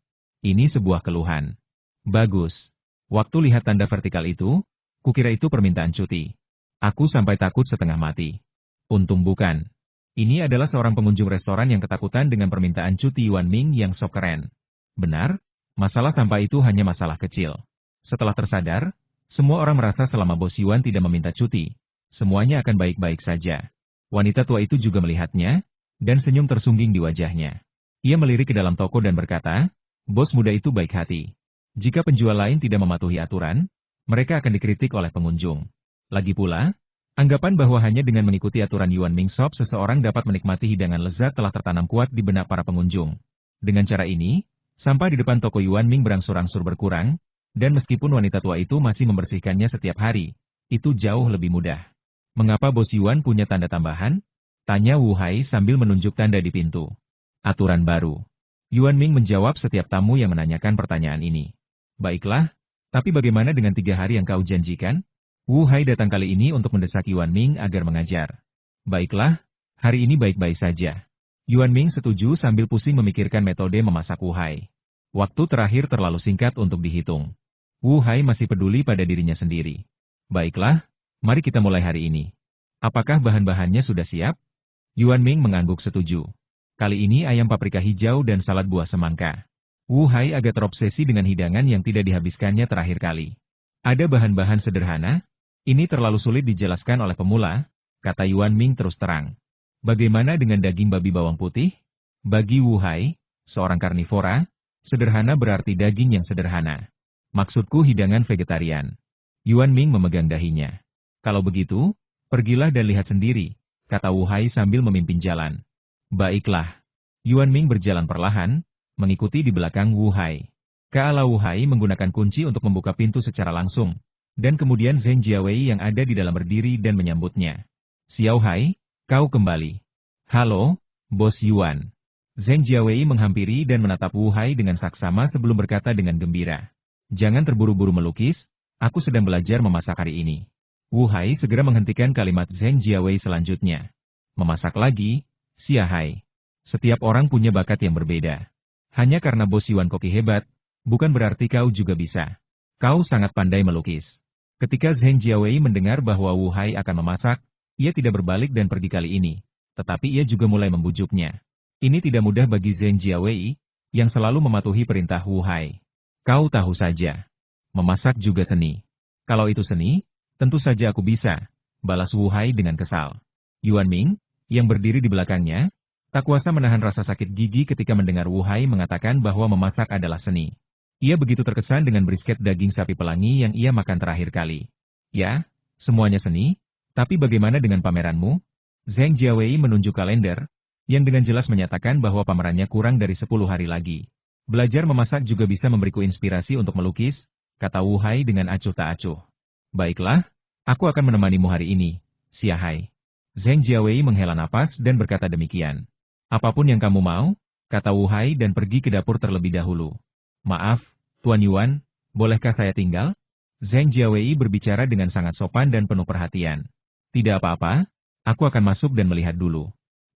Ini sebuah keluhan. Bagus. Waktu lihat tanda vertikal itu, kukira itu permintaan cuti. Aku sampai takut setengah mati. Untung bukan. Ini adalah seorang pengunjung restoran yang ketakutan dengan permintaan cuti Yuan Ming yang sok keren. Benar, masalah sampah itu hanya masalah kecil. Setelah tersadar, semua orang merasa selama Bos Yuan tidak meminta cuti, semuanya akan baik-baik saja. Wanita tua itu juga melihatnya, dan senyum tersungging di wajahnya. Ia melirik ke dalam toko dan berkata, bos muda itu baik hati. Jika penjual lain tidak mematuhi aturan, mereka akan dikritik oleh pengunjung. Lagi pula, anggapan bahwa hanya dengan mengikuti aturan Yuan Ming Shop seseorang dapat menikmati hidangan lezat telah tertanam kuat di benak para pengunjung. Dengan cara ini, sampah di depan toko Yuan Ming berangsur-angsur berkurang, dan meskipun wanita tua itu masih membersihkannya setiap hari, itu jauh lebih mudah. Mengapa Bos Yuan punya tanda tambahan? Tanya Wu Hai sambil menunjuk tanda di pintu. Aturan baru. Yuan Ming menjawab setiap tamu yang menanyakan pertanyaan ini. Baiklah, tapi bagaimana dengan 3 hari yang kau janjikan? Wu Hai datang kali ini untuk mendesak Yuan Ming agar mengajar. Baiklah, hari ini baik-baik saja. Yuan Ming setuju sambil pusing memikirkan metode memasak Wu Hai. Waktu terakhir terlalu singkat untuk dihitung. Wu Hai masih peduli pada dirinya sendiri. Baiklah, mari kita mulai hari ini. Apakah bahan-bahannya sudah siap? Yuan Ming mengangguk setuju. Kali ini ayam paprika hijau dan salad buah semangka. Wu Hai agak terobsesi dengan hidangan yang tidak dihabiskannya terakhir kali. Ada bahan-bahan sederhana? Ini terlalu sulit dijelaskan oleh pemula, kata Yuan Ming terus terang. Bagaimana dengan daging babi bawang putih? Bagi Wu Hai, seorang karnivora, sederhana berarti daging yang sederhana. Maksudku hidangan vegetarian. Yuan Ming memegang dahinya. Kalau begitu, pergilah dan lihat sendiri, kata Wu Hai sambil memimpin jalan. Baiklah. Yuan Ming berjalan perlahan, mengikuti di belakang Wu Hai. Kala Wu Hai menggunakan kunci untuk membuka pintu secara langsung, dan kemudian Zheng Jiawei yang ada di dalam berdiri dan menyambutnya. Xiao Hai, kau kembali. Halo, Bos Yuan. Zheng Jiawei menghampiri dan menatap Wu Hai dengan saksama sebelum berkata dengan gembira. Jangan terburu-buru melukis, aku sedang belajar memasak hari ini. Wu Hai segera menghentikan kalimat Zheng Jiawei selanjutnya. Memasak lagi, Xia Hai. Setiap orang punya bakat yang berbeda. Hanya karena Bos Yuan koki hebat, bukan berarti kau juga bisa. Kau sangat pandai melukis. Ketika Zheng Jiawei mendengar bahwa Wu Hai akan memasak, ia tidak berbalik dan pergi kali ini. Tetapi ia juga mulai membujuknya. Ini tidak mudah bagi Zheng Jiawei, yang selalu mematuhi perintah Wu Hai. Kau tahu saja. Memasak juga seni. Kalau itu seni, tentu saja aku bisa, balas Wu Hai dengan kesal. Yuan Ming, yang berdiri di belakangnya, tak kuasa menahan rasa sakit gigi ketika mendengar Wu Hai mengatakan bahwa memasak adalah seni. Ia begitu terkesan dengan brisket daging sapi pelangi yang ia makan terakhir kali. Ya, semuanya seni, tapi bagaimana dengan pameranmu? Zheng Jiawei menunjuk kalender, yang dengan jelas menyatakan bahwa pamerannya kurang dari 10 hari lagi. Belajar memasak juga bisa memberiku inspirasi untuk melukis, kata Wu Hai dengan acuh tak acuh. Baiklah, aku akan menemanimu hari ini, Xia Hai. Zheng Jiawei menghela napas dan berkata demikian. Apapun yang kamu mau, kata Wu Hai dan pergi ke dapur terlebih dahulu. Maaf, Tuan Yuan, bolehkah saya tinggal? Zheng Jiawei berbicara dengan sangat sopan dan penuh perhatian. Tidak apa-apa, aku akan masuk dan melihat dulu.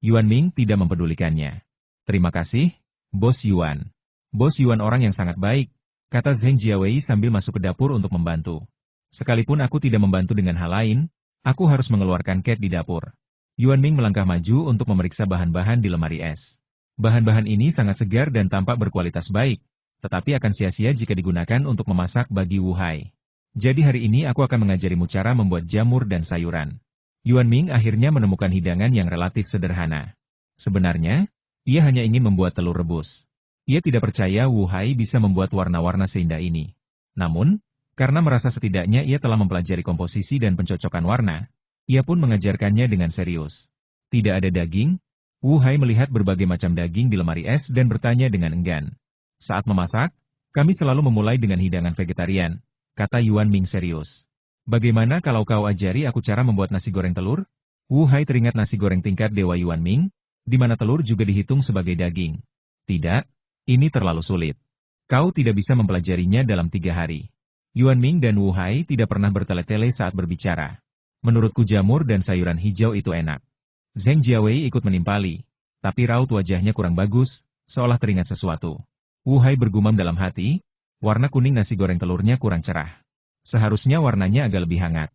Yuan Ming tidak mempedulikannya. Terima kasih, Bos Yuan. Bos Yuan orang yang sangat baik, kata Zheng Jiawei sambil masuk ke dapur untuk membantu. Sekalipun aku tidak membantu dengan hal lain, aku harus mengeluarkan cat di dapur. Yuan Ming melangkah maju untuk memeriksa bahan-bahan di lemari es. Bahan-bahan ini sangat segar dan tampak berkualitas baik, tetapi akan sia-sia jika digunakan untuk memasak bagi Wu Hai. Jadi hari ini aku akan mengajarimu cara membuat jamur dan sayuran. Yuan Ming akhirnya menemukan hidangan yang relatif sederhana. Sebenarnya, ia hanya ingin membuat telur rebus. Ia tidak percaya Wu Hai bisa membuat warna-warna seindah ini. Namun, karena merasa setidaknya ia telah mempelajari komposisi dan pencocokan warna, ia pun mengajarkannya dengan serius. Tidak ada daging, Wu Hai melihat berbagai macam daging di lemari es dan bertanya dengan enggan. Saat memasak, kami selalu memulai dengan hidangan vegetarian, kata Yuan Ming serius. Bagaimana kalau kau ajari aku cara membuat nasi goreng telur? Wu Hai teringat nasi goreng tingkat Dewa Yuan Ming, di mana telur juga dihitung sebagai daging. Tidak, ini terlalu sulit. Kau tidak bisa mempelajarinya dalam 3 hari. Yuan Ming dan Wu Hai tidak pernah bertele-tele saat berbicara. Menurutku jamur dan sayuran hijau itu enak. Zheng Jiawei ikut menimpali, tapi raut wajahnya kurang bagus, seolah teringat sesuatu. Wu Hai bergumam dalam hati, warna kuning nasi goreng telurnya kurang cerah. Seharusnya warnanya agak lebih hangat.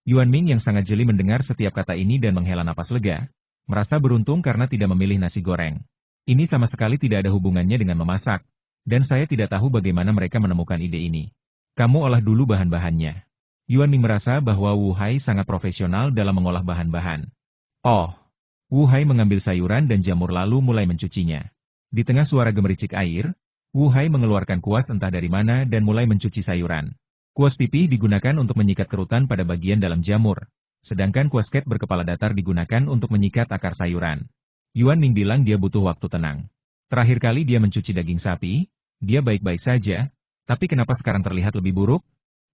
Yuan Ming yang sangat jeli mendengar setiap kata ini dan menghela napas lega, merasa beruntung karena tidak memilih nasi goreng. Ini sama sekali tidak ada hubungannya dengan memasak, dan saya tidak tahu bagaimana mereka menemukan ide ini. Kamu olah dulu bahan-bahannya. Yuan Ming merasa bahwa Wu Hai sangat profesional dalam mengolah bahan-bahan. Oh, Wu Hai mengambil sayuran dan jamur lalu mulai mencucinya. Di tengah suara gemericik air, Wu Hai mengeluarkan kuas entah dari mana dan mulai mencuci sayuran. Kuas pipih digunakan untuk menyikat kerutan pada bagian dalam jamur, sedangkan kuas cat berkepala datar digunakan untuk menyikat akar sayuran. Yuan Ming bilang dia butuh waktu tenang. Terakhir kali dia mencuci daging sapi, dia baik-baik saja, tapi kenapa sekarang terlihat lebih buruk?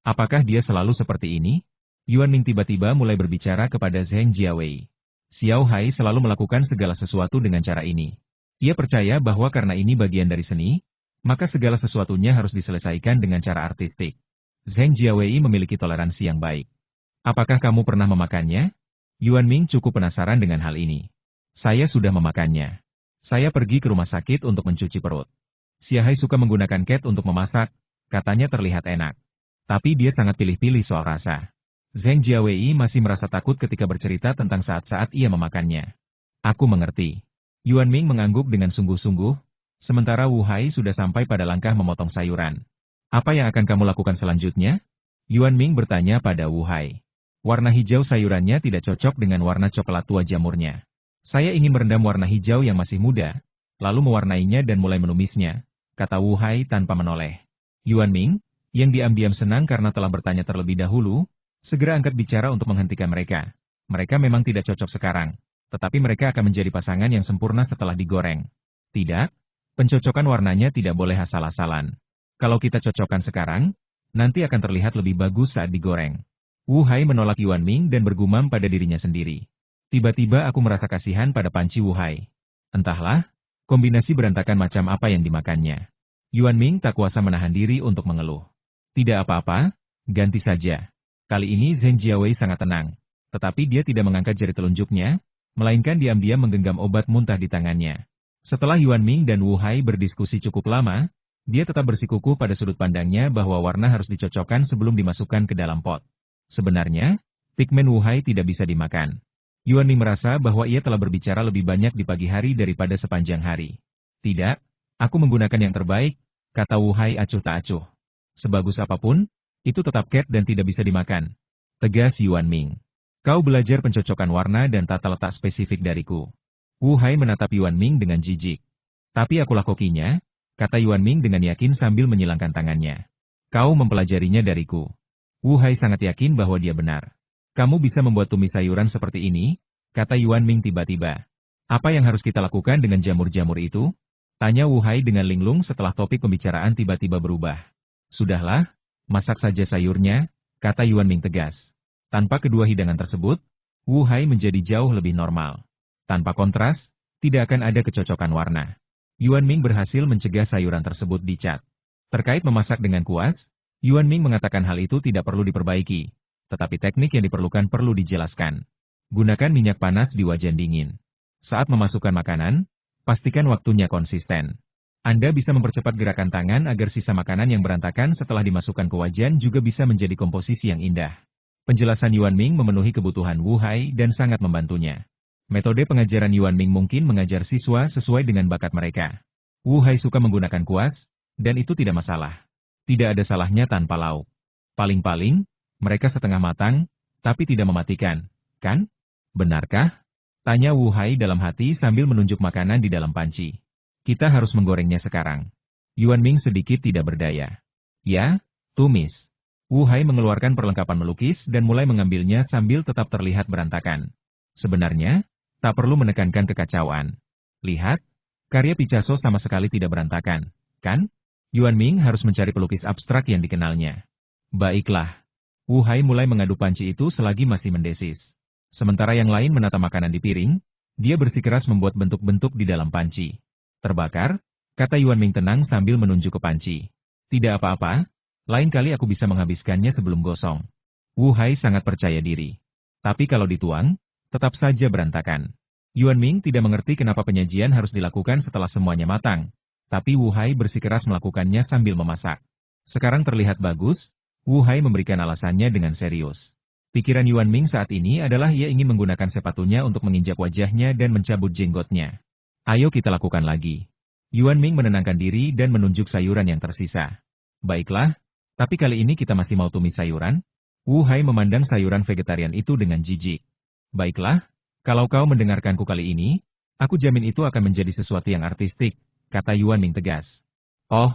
Apakah dia selalu seperti ini? Yuan Ming tiba-tiba mulai berbicara kepada Zheng Jiawei. Xiao Hai selalu melakukan segala sesuatu dengan cara ini. Ia percaya bahwa karena ini bagian dari seni, maka segala sesuatunya harus diselesaikan dengan cara artistik. Zheng Jiawei memiliki toleransi yang baik. Apakah kamu pernah memakannya? Yuan Ming cukup penasaran dengan hal ini. Saya sudah memakannya. Saya pergi ke rumah sakit untuk mencuci perut. Xia Hai suka menggunakan cat untuk memasak, katanya terlihat enak. Tapi dia sangat pilih-pilih soal rasa. Zheng Jiawei masih merasa takut ketika bercerita tentang saat-saat ia memakannya. Aku mengerti. Yuan Ming mengangguk dengan sungguh-sungguh, sementara Wu Hai sudah sampai pada langkah memotong sayuran. Apa yang akan kamu lakukan selanjutnya? Yuan Ming bertanya pada Wu Hai. Warna hijau sayurannya tidak cocok dengan warna coklat tua jamurnya. Saya ingin merendam warna hijau yang masih muda, lalu mewarnainya dan mulai menumisnya, kata Wu Hai tanpa menoleh. Yuan Ming, yang diam-diam senang karena telah bertanya terlebih dahulu, segera angkat bicara untuk menghentikan mereka. Mereka memang tidak cocok sekarang, tetapi mereka akan menjadi pasangan yang sempurna setelah digoreng. Tidak, pencocokan warnanya tidak boleh asal-asalan. Kalau kita cocokkan sekarang, nanti akan terlihat lebih bagus saat digoreng. Wu Hai menolak Yuan Ming dan bergumam pada dirinya sendiri. Tiba-tiba aku merasa kasihan pada panci Wu Hai. Entahlah, kombinasi berantakan macam apa yang dimakannya. Yuan Ming tak kuasa menahan diri untuk mengeluh. Tidak apa-apa, ganti saja. Kali ini Zheng Jiawei sangat tenang. Tetapi dia tidak mengangkat jari telunjuknya, melainkan diam-diam menggenggam obat muntah di tangannya. Setelah Yuan Ming dan Wu Hai berdiskusi cukup lama, dia tetap bersikukuh pada sudut pandangnya bahwa warna harus dicocokkan sebelum dimasukkan ke dalam pot. Sebenarnya, pigmen Wu Hai tidak bisa dimakan. Yuan Ming merasa bahwa ia telah berbicara lebih banyak di pagi hari daripada sepanjang hari. Tidak, aku menggunakan yang terbaik, kata Wu Hai acuh tak acuh. Sebagus apapun, itu tetap cat dan tidak bisa dimakan. Tegas Yuan Ming. Kau belajar pencocokan warna dan tata letak spesifik dariku. Wu Hai menatap Yuan Ming dengan jijik. Tapi akulah kokinya, kata Yuan Ming dengan yakin sambil menyilangkan tangannya. Kau mempelajarinya dariku. Wu Hai sangat yakin bahwa dia benar. Kamu bisa membuat tumis sayuran seperti ini, kata Yuan Ming tiba-tiba. Apa yang harus kita lakukan dengan jamur-jamur itu? Tanya Wu Hai dengan linglung setelah topik pembicaraan tiba-tiba berubah. Sudahlah, masak saja sayurnya, kata Yuan Ming tegas. Tanpa kedua hidangan tersebut, Wu Hai menjadi jauh lebih normal. Tanpa kontras, tidak akan ada kecocokan warna. Yuan Ming berhasil mencegah sayuran tersebut dicat. Terkait memasak dengan kuas, Yuan Ming mengatakan hal itu tidak perlu diperbaiki, tetapi teknik yang diperlukan perlu dijelaskan. Gunakan minyak panas di wajan dingin. Saat memasukkan makanan, pastikan waktunya konsisten. Anda bisa mempercepat gerakan tangan agar sisa makanan yang berantakan setelah dimasukkan ke wajan juga bisa menjadi komposisi yang indah. Penjelasan Yuan Ming memenuhi kebutuhan Wu Hai dan sangat membantunya. Metode pengajaran Yuan Ming mungkin mengajar siswa sesuai dengan bakat mereka. Wu Hai suka menggunakan kuas, dan itu tidak masalah. Tidak ada salahnya tanpa lauk. Paling-paling, mereka setengah matang, tapi tidak mematikan, kan? Benarkah? Tanya Wu Hai dalam hati sambil menunjuk makanan di dalam panci. Kita harus menggorengnya sekarang. Yuan Ming sedikit tidak berdaya. Ya, tumis. Wu Hai mengeluarkan perlengkapan melukis dan mulai mengambilnya sambil tetap terlihat berantakan. Sebenarnya, tak perlu menekankan kekacauan. Lihat, karya Picasso sama sekali tidak berantakan, kan? Yuan Ming harus mencari pelukis abstrak yang dikenalnya. Baiklah. Wu Hai mulai mengadu panci itu selagi masih mendesis. Sementara yang lain menata makanan di piring, dia bersikeras membuat bentuk-bentuk di dalam panci. Terbakar, kata Yuan Ming tenang sambil menunjuk ke panci. Tidak apa-apa. Lain kali aku bisa menghabiskannya sebelum gosong. Wu Hai sangat percaya diri. Tapi kalau dituang, tetap saja berantakan. Yuan Ming tidak mengerti kenapa penyajian harus dilakukan setelah semuanya matang. Tapi Wu Hai bersikeras melakukannya sambil memasak. Sekarang terlihat bagus, Wu Hai memberikan alasannya dengan serius. Pikiran Yuan Ming saat ini adalah ia ingin menggunakan sepatunya untuk menginjak wajahnya dan mencabut jenggotnya. Ayo kita lakukan lagi. Yuan Ming menenangkan diri dan menunjuk sayuran yang tersisa. Baiklah. Tapi kali ini kita masih mau tumis sayuran? Wu Hai memandang sayuran vegetarian itu dengan jijik. Baiklah, kalau kau mendengarkanku kali ini, aku jamin itu akan menjadi sesuatu yang artistik, kata Yuan Ming tegas. Oh,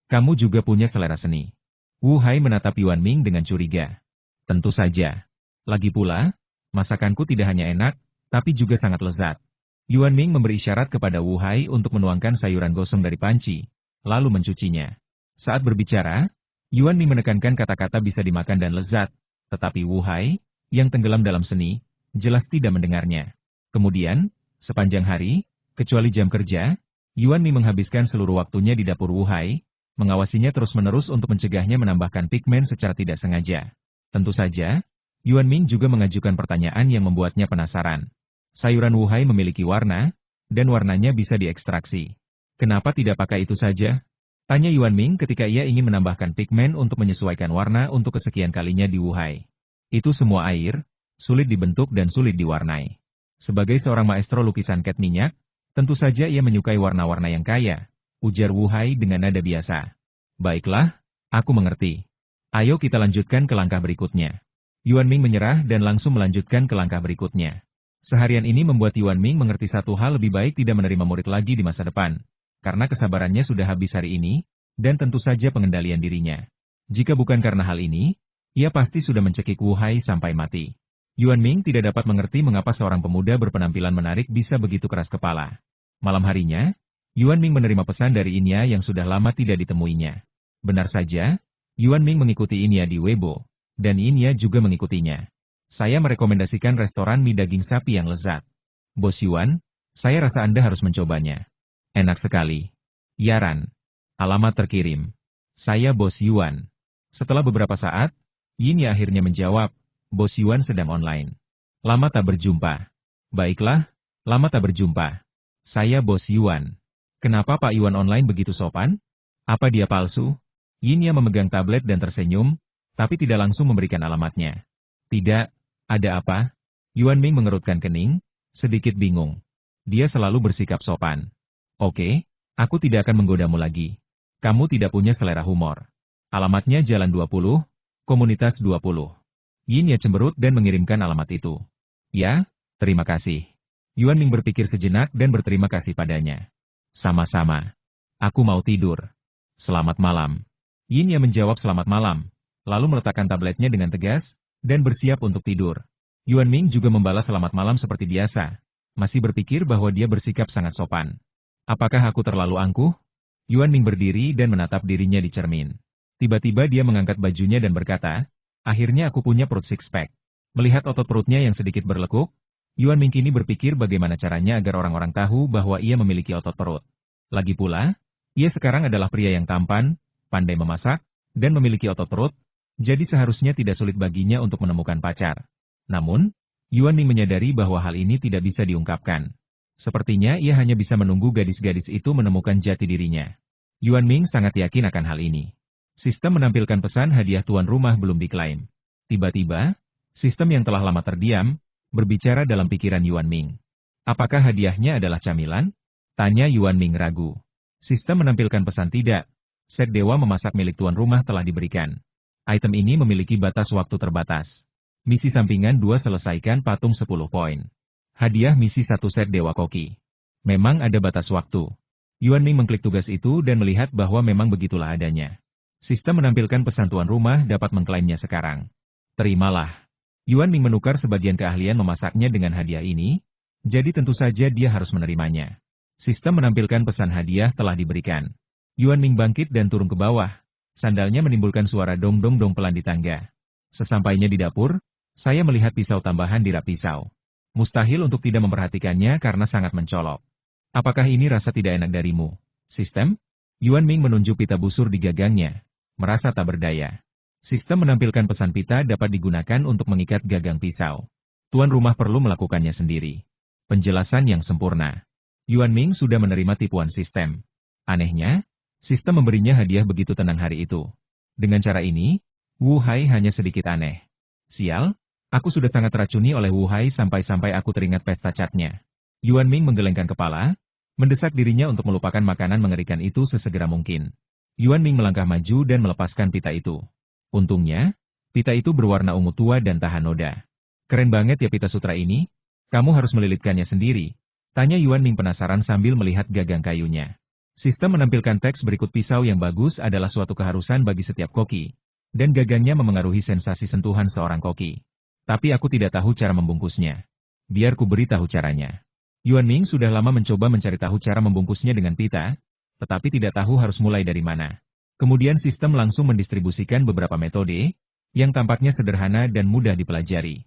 kamu juga punya selera seni. Wu Hai menatap Yuan Ming dengan curiga. Tentu saja. Lagi pula, masakanku tidak hanya enak, tapi juga sangat lezat. Yuan Ming memberi isyarat kepada Wu Hai untuk menuangkan sayuran gosong dari panci, lalu mencucinya. Saat berbicara, Yuan Ming menekankan kata-kata bisa dimakan dan lezat, tetapi Wu Hai, yang tenggelam dalam seni, jelas tidak mendengarnya. Kemudian, sepanjang hari, kecuali jam kerja, Yuan Ming menghabiskan seluruh waktunya di dapur Wu Hai, mengawasinya terus-menerus untuk mencegahnya menambahkan pigmen secara tidak sengaja. Tentu saja, Yuan Ming juga mengajukan pertanyaan yang membuatnya penasaran. Sayuran Wu Hai memiliki warna, dan warnanya bisa diekstraksi. Kenapa tidak pakai itu saja? Tanya Yuan Ming ketika ia ingin menambahkan pigmen untuk menyesuaikan warna untuk kesekian kalinya di Wu Hai. Itu semua air, sulit dibentuk dan sulit diwarnai. Sebagai seorang maestro lukisan cat minyak, tentu saja ia menyukai warna-warna yang kaya, ujar Wu Hai dengan nada biasa. Baiklah, aku mengerti. Ayo kita lanjutkan ke langkah berikutnya. Yuan Ming menyerah dan langsung melanjutkan ke langkah berikutnya. Seharian ini membuat Yuan Ming mengerti satu hal, lebih baik tidak menerima murid lagi di masa depan. Karena kesabarannya sudah habis hari ini, dan tentu saja pengendalian dirinya. Jika bukan karena hal ini, ia pasti sudah mencekik Wu Hai sampai mati. Yuan Ming tidak dapat mengerti mengapa seorang pemuda berpenampilan menarik bisa begitu keras kepala. Malam harinya, Yuan Ming menerima pesan dari Inya yang sudah lama tidak ditemuinya. Benar saja, Yuan Ming mengikuti Inya di Weibo, dan Inya juga mengikutinya. Saya merekomendasikan restoran mie daging sapi yang lezat. Bos Yuan, saya rasa Anda harus mencobanya. Enak sekali. Yaran. Alamat terkirim. Saya Bos Yuan. Setelah beberapa saat, Yinya akhirnya menjawab, Bos Yuan sedang online. Lama tak berjumpa. Baiklah, lama tak berjumpa. Saya Bos Yuan. Kenapa Pak Yuan online begitu sopan? Apa dia palsu? Yinya memegang tablet dan tersenyum, tapi tidak langsung memberikan alamatnya. Tidak, ada apa? Yuan Ming mengerutkan kening, sedikit bingung. Dia selalu bersikap sopan. Oke, aku tidak akan menggodamu lagi. Kamu tidak punya selera humor. Alamatnya Jalan 20, Komunitas 20. Yinya cemberut dan mengirimkan alamat itu. Ya, terima kasih. Yuan Ming berpikir sejenak dan berterima kasih padanya. Sama-sama. Aku mau tidur. Selamat malam. Yinya menjawab selamat malam, lalu meletakkan tabletnya dengan tegas, dan bersiap untuk tidur. Yuan Ming juga membalas selamat malam seperti biasa, masih berpikir bahwa dia bersikap sangat sopan. Apakah aku terlalu angkuh? Yuan Ming berdiri dan menatap dirinya di cermin. Tiba-tiba dia mengangkat bajunya dan berkata, akhirnya aku punya perut six-pack. Melihat otot perutnya yang sedikit berlekuk, Yuan Ming kini berpikir bagaimana caranya agar orang-orang tahu bahwa ia memiliki otot perut. Lagi pula, ia sekarang adalah pria yang tampan, pandai memasak, dan memiliki otot perut, jadi seharusnya tidak sulit baginya untuk menemukan pacar. Namun, Yuan Ming menyadari bahwa hal ini tidak bisa diungkapkan. Sepertinya ia hanya bisa menunggu gadis-gadis itu menemukan jati dirinya. Yuan Ming sangat yakin akan hal ini. Sistem menampilkan pesan hadiah tuan rumah belum diklaim. Tiba-tiba, sistem yang telah lama terdiam, berbicara dalam pikiran Yuan Ming. Apakah hadiahnya adalah camilan? Tanya Yuan Ming ragu. Sistem menampilkan pesan tidak. Set dewa memasak milik tuan rumah telah diberikan. Item ini memiliki batas waktu terbatas. Misi sampingan 2 selesaikan patung 10 poin. Hadiah misi 1 set dewa koki. Memang ada batas waktu. Yuan Ming mengklik tugas itu dan melihat bahwa memang begitulah adanya. Sistem menampilkan pesan tuan rumah dapat mengklaimnya sekarang. Terimalah. Yuan Ming menukar sebagian keahlian memasaknya dengan hadiah ini, jadi tentu saja dia harus menerimanya. Sistem menampilkan pesan hadiah telah diberikan. Yuan Ming bangkit dan turun ke bawah. Sandalnya menimbulkan suara dong-dong-dong pelan di tangga. Sesampainya di dapur, saya melihat pisau tambahan di rak pisau. Mustahil untuk tidak memperhatikannya karena sangat mencolok. Apakah ini rasa tidak enak darimu, sistem? Yuan Ming menunjuk pita busur di gagangnya. Merasa tak berdaya. Sistem menampilkan pesan pita dapat digunakan untuk mengikat gagang pisau. Tuan rumah perlu melakukannya sendiri. Penjelasan yang sempurna. Yuan Ming sudah menerima tipuan sistem. Anehnya, sistem memberinya hadiah begitu tenang hari itu. Dengan cara ini, Wu Hai hanya sedikit aneh. Sial, aku sudah sangat teracuni oleh Wu Hai sampai-sampai aku teringat pesta catnya. Yuan Ming menggelengkan kepala, mendesak dirinya untuk melupakan makanan mengerikan itu sesegera mungkin. Yuan Ming melangkah maju dan melepaskan pita itu. Untungnya, pita itu berwarna ungu tua dan tahan noda. Keren banget ya pita sutra ini, kamu harus melilitkannya sendiri. Tanya Yuan Ming penasaran sambil melihat gagang kayunya. Sistem menampilkan teks berikut pisau yang bagus adalah suatu keharusan bagi setiap koki, dan gagangnya memengaruhi sensasi sentuhan seorang koki. Tapi aku tidak tahu cara membungkusnya. Biar ku beri tahu caranya. Yuan Ming sudah lama mencoba mencari tahu cara membungkusnya dengan pita, tetapi tidak tahu harus mulai dari mana. Kemudian sistem langsung mendistribusikan beberapa metode, yang tampaknya sederhana dan mudah dipelajari.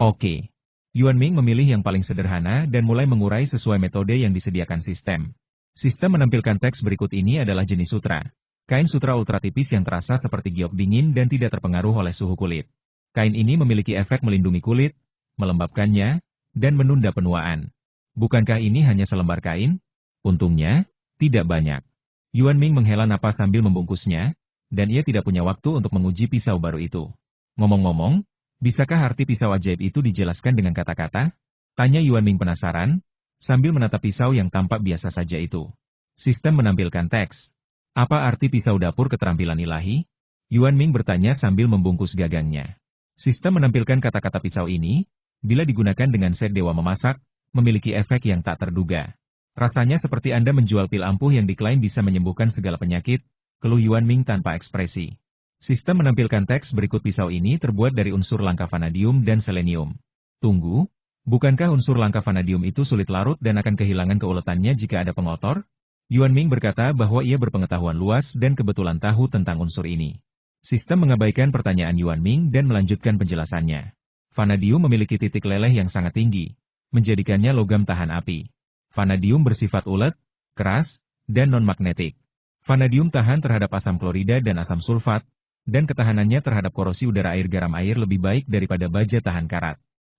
Oke. Yuan Ming memilih yang paling sederhana dan mulai mengurai sesuai metode yang disediakan sistem. Sistem menampilkan teks berikut ini adalah jenis sutra. Kain sutra ultra tipis yang terasa seperti giok dingin dan tidak terpengaruh oleh suhu kulit. Kain ini memiliki efek melindungi kulit, melembabkannya, dan menunda penuaan. Bukankah ini hanya selembar kain? Untungnya, tidak banyak. Yuan Ming menghela napas sambil membungkusnya, dan ia tidak punya waktu untuk menguji pisau baru itu. Ngomong-ngomong, bisakah arti pisau ajaib itu dijelaskan dengan kata-kata? Tanya Yuan Ming penasaran, sambil menatap pisau yang tampak biasa saja itu. Sistem menampilkan teks. Apa arti pisau dapur keterampilan ilahi? Yuan Ming bertanya sambil membungkus gagangnya. Sistem menampilkan kata-kata pisau ini, bila digunakan dengan set dewa memasak, memiliki efek yang tak terduga. Rasanya seperti Anda menjual pil ampuh yang diklaim bisa menyembuhkan segala penyakit, keluh Yuan Ming tanpa ekspresi. Sistem menampilkan teks berikut pisau ini terbuat dari unsur langka vanadium dan selenium. Tunggu, Bukankah unsur langka vanadium itu sulit larut dan akan kehilangan keuletannya jika ada pengotor? Yuan Ming berkata bahwa ia berpengetahuan luas dan kebetulan tahu tentang unsur ini. Sistem mengabaikan pertanyaan Yuan Ming dan melanjutkan penjelasannya. Vanadium memiliki titik leleh yang sangat tinggi, menjadikannya logam tahan api. Vanadium bersifat ulet, keras, dan non-magnetik. Vanadium tahan terhadap asam klorida dan asam sulfat, dan ketahanannya terhadap korosi udara air garam air lebih baik daripada baja tahan karat.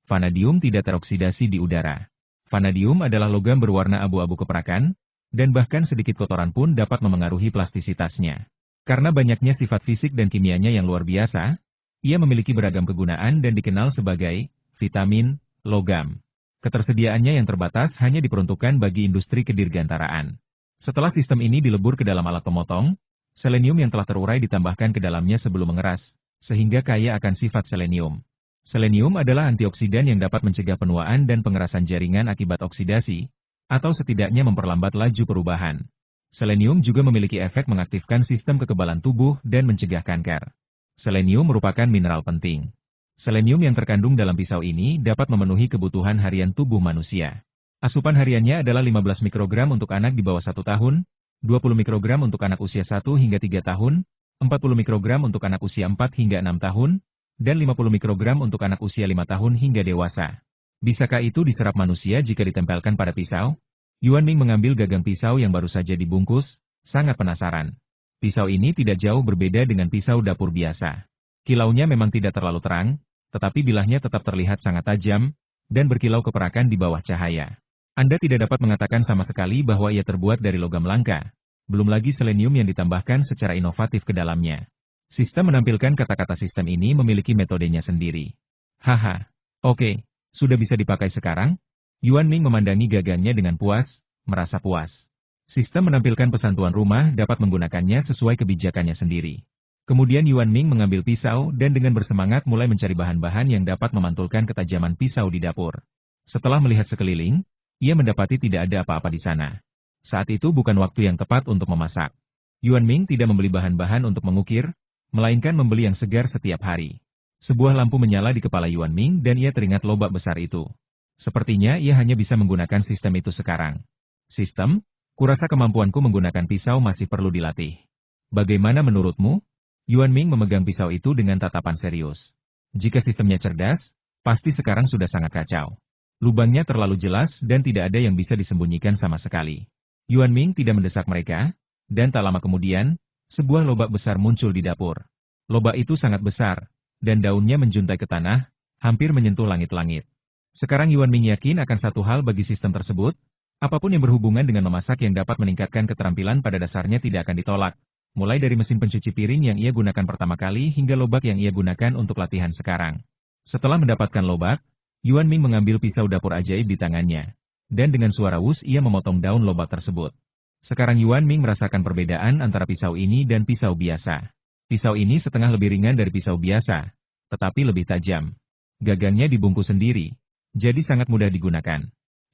Vanadium tidak teroksidasi di udara. Vanadium adalah logam berwarna abu-abu keperakan, dan bahkan sedikit kotoran pun dapat memengaruhi plastisitasnya. Karena banyaknya sifat fisik dan kimianya yang luar biasa, ia memiliki beragam kegunaan dan dikenal sebagai vitamin logam. Ketersediaannya yang terbatas hanya diperuntukkan bagi industri kedirgantaraan. Setelah sistem ini dilebur ke dalam alat pemotong, selenium yang telah terurai ditambahkan ke dalamnya sebelum mengeras, sehingga kaya akan sifat selenium. Selenium adalah antioksidan yang dapat mencegah penuaan dan pengerasan jaringan akibat oksidasi, atau setidaknya memperlambat laju perubahan. Selenium juga memiliki efek mengaktifkan sistem kekebalan tubuh dan mencegah kanker. Selenium merupakan mineral penting. Selenium yang terkandung dalam pisau ini dapat memenuhi kebutuhan harian tubuh manusia. Asupan hariannya adalah 15 mikrogram untuk anak di bawah 1 tahun, 20 mikrogram untuk anak usia 1 hingga 3 tahun, 40 mikrogram untuk anak usia 4 hingga 6 tahun, dan 50 mikrogram untuk anak usia 5 tahun hingga dewasa. Bisakah itu diserap manusia jika ditempelkan pada pisau? Yuan Ming mengambil gagang pisau yang baru saja dibungkus, sangat penasaran. Pisau ini tidak jauh berbeda dengan pisau dapur biasa. Kilaunya memang tidak terlalu terang, tetapi bilahnya tetap terlihat sangat tajam, dan berkilau keperakan di bawah cahaya. Anda tidak dapat mengatakan sama sekali bahwa ia terbuat dari logam langka, belum lagi selenium yang ditambahkan secara inovatif ke dalamnya. Sistem menampilkan kata-kata sistem ini memiliki metodenya sendiri. Haha, oke, sudah bisa dipakai sekarang? Yuan Ming memandangi gagangnya dengan puas, merasa puas. Sistem menampilkan pesan tuan rumah dapat menggunakannya sesuai kebijakannya sendiri. Kemudian Yuan Ming mengambil pisau dan dengan bersemangat mulai mencari bahan-bahan yang dapat memantulkan ketajaman pisau di dapur. Setelah melihat sekeliling, ia mendapati tidak ada apa-apa di sana. Saat itu bukan waktu yang tepat untuk memasak. Yuan Ming tidak membeli bahan-bahan untuk mengukir, melainkan membeli yang segar setiap hari. Sebuah lampu menyala di kepala Yuan Ming dan ia teringat lobak besar itu. Sepertinya ia hanya bisa menggunakan sistem itu sekarang. Sistem? Kurasa kemampuanku menggunakan pisau masih perlu dilatih. Bagaimana menurutmu? Yuan Ming memegang pisau itu dengan tatapan serius. Jika sistemnya cerdas, pasti sekarang sudah sangat kacau. Lubangnya terlalu jelas dan tidak ada yang bisa disembunyikan sama sekali. Yuan Ming tidak mendesak mereka, dan tak lama kemudian, sebuah lobak besar muncul di dapur. Lobak itu sangat besar, dan daunnya menjuntai ke tanah, hampir menyentuh langit-langit. Sekarang Yuan Ming yakin akan satu hal bagi sistem tersebut, apapun yang berhubungan dengan memasak yang dapat meningkatkan keterampilan pada dasarnya tidak akan ditolak, mulai dari mesin pencuci piring yang ia gunakan pertama kali hingga lobak yang ia gunakan untuk latihan sekarang. Setelah mendapatkan lobak, Yuan Ming mengambil pisau dapur ajaib di tangannya, dan dengan suara wus ia memotong daun lobak tersebut. Sekarang Yuan Ming merasakan perbedaan antara pisau ini dan pisau biasa. Pisau ini setengah lebih ringan dari pisau biasa, tetapi lebih tajam. Gagangnya dibungkus sendiri, jadi sangat mudah digunakan.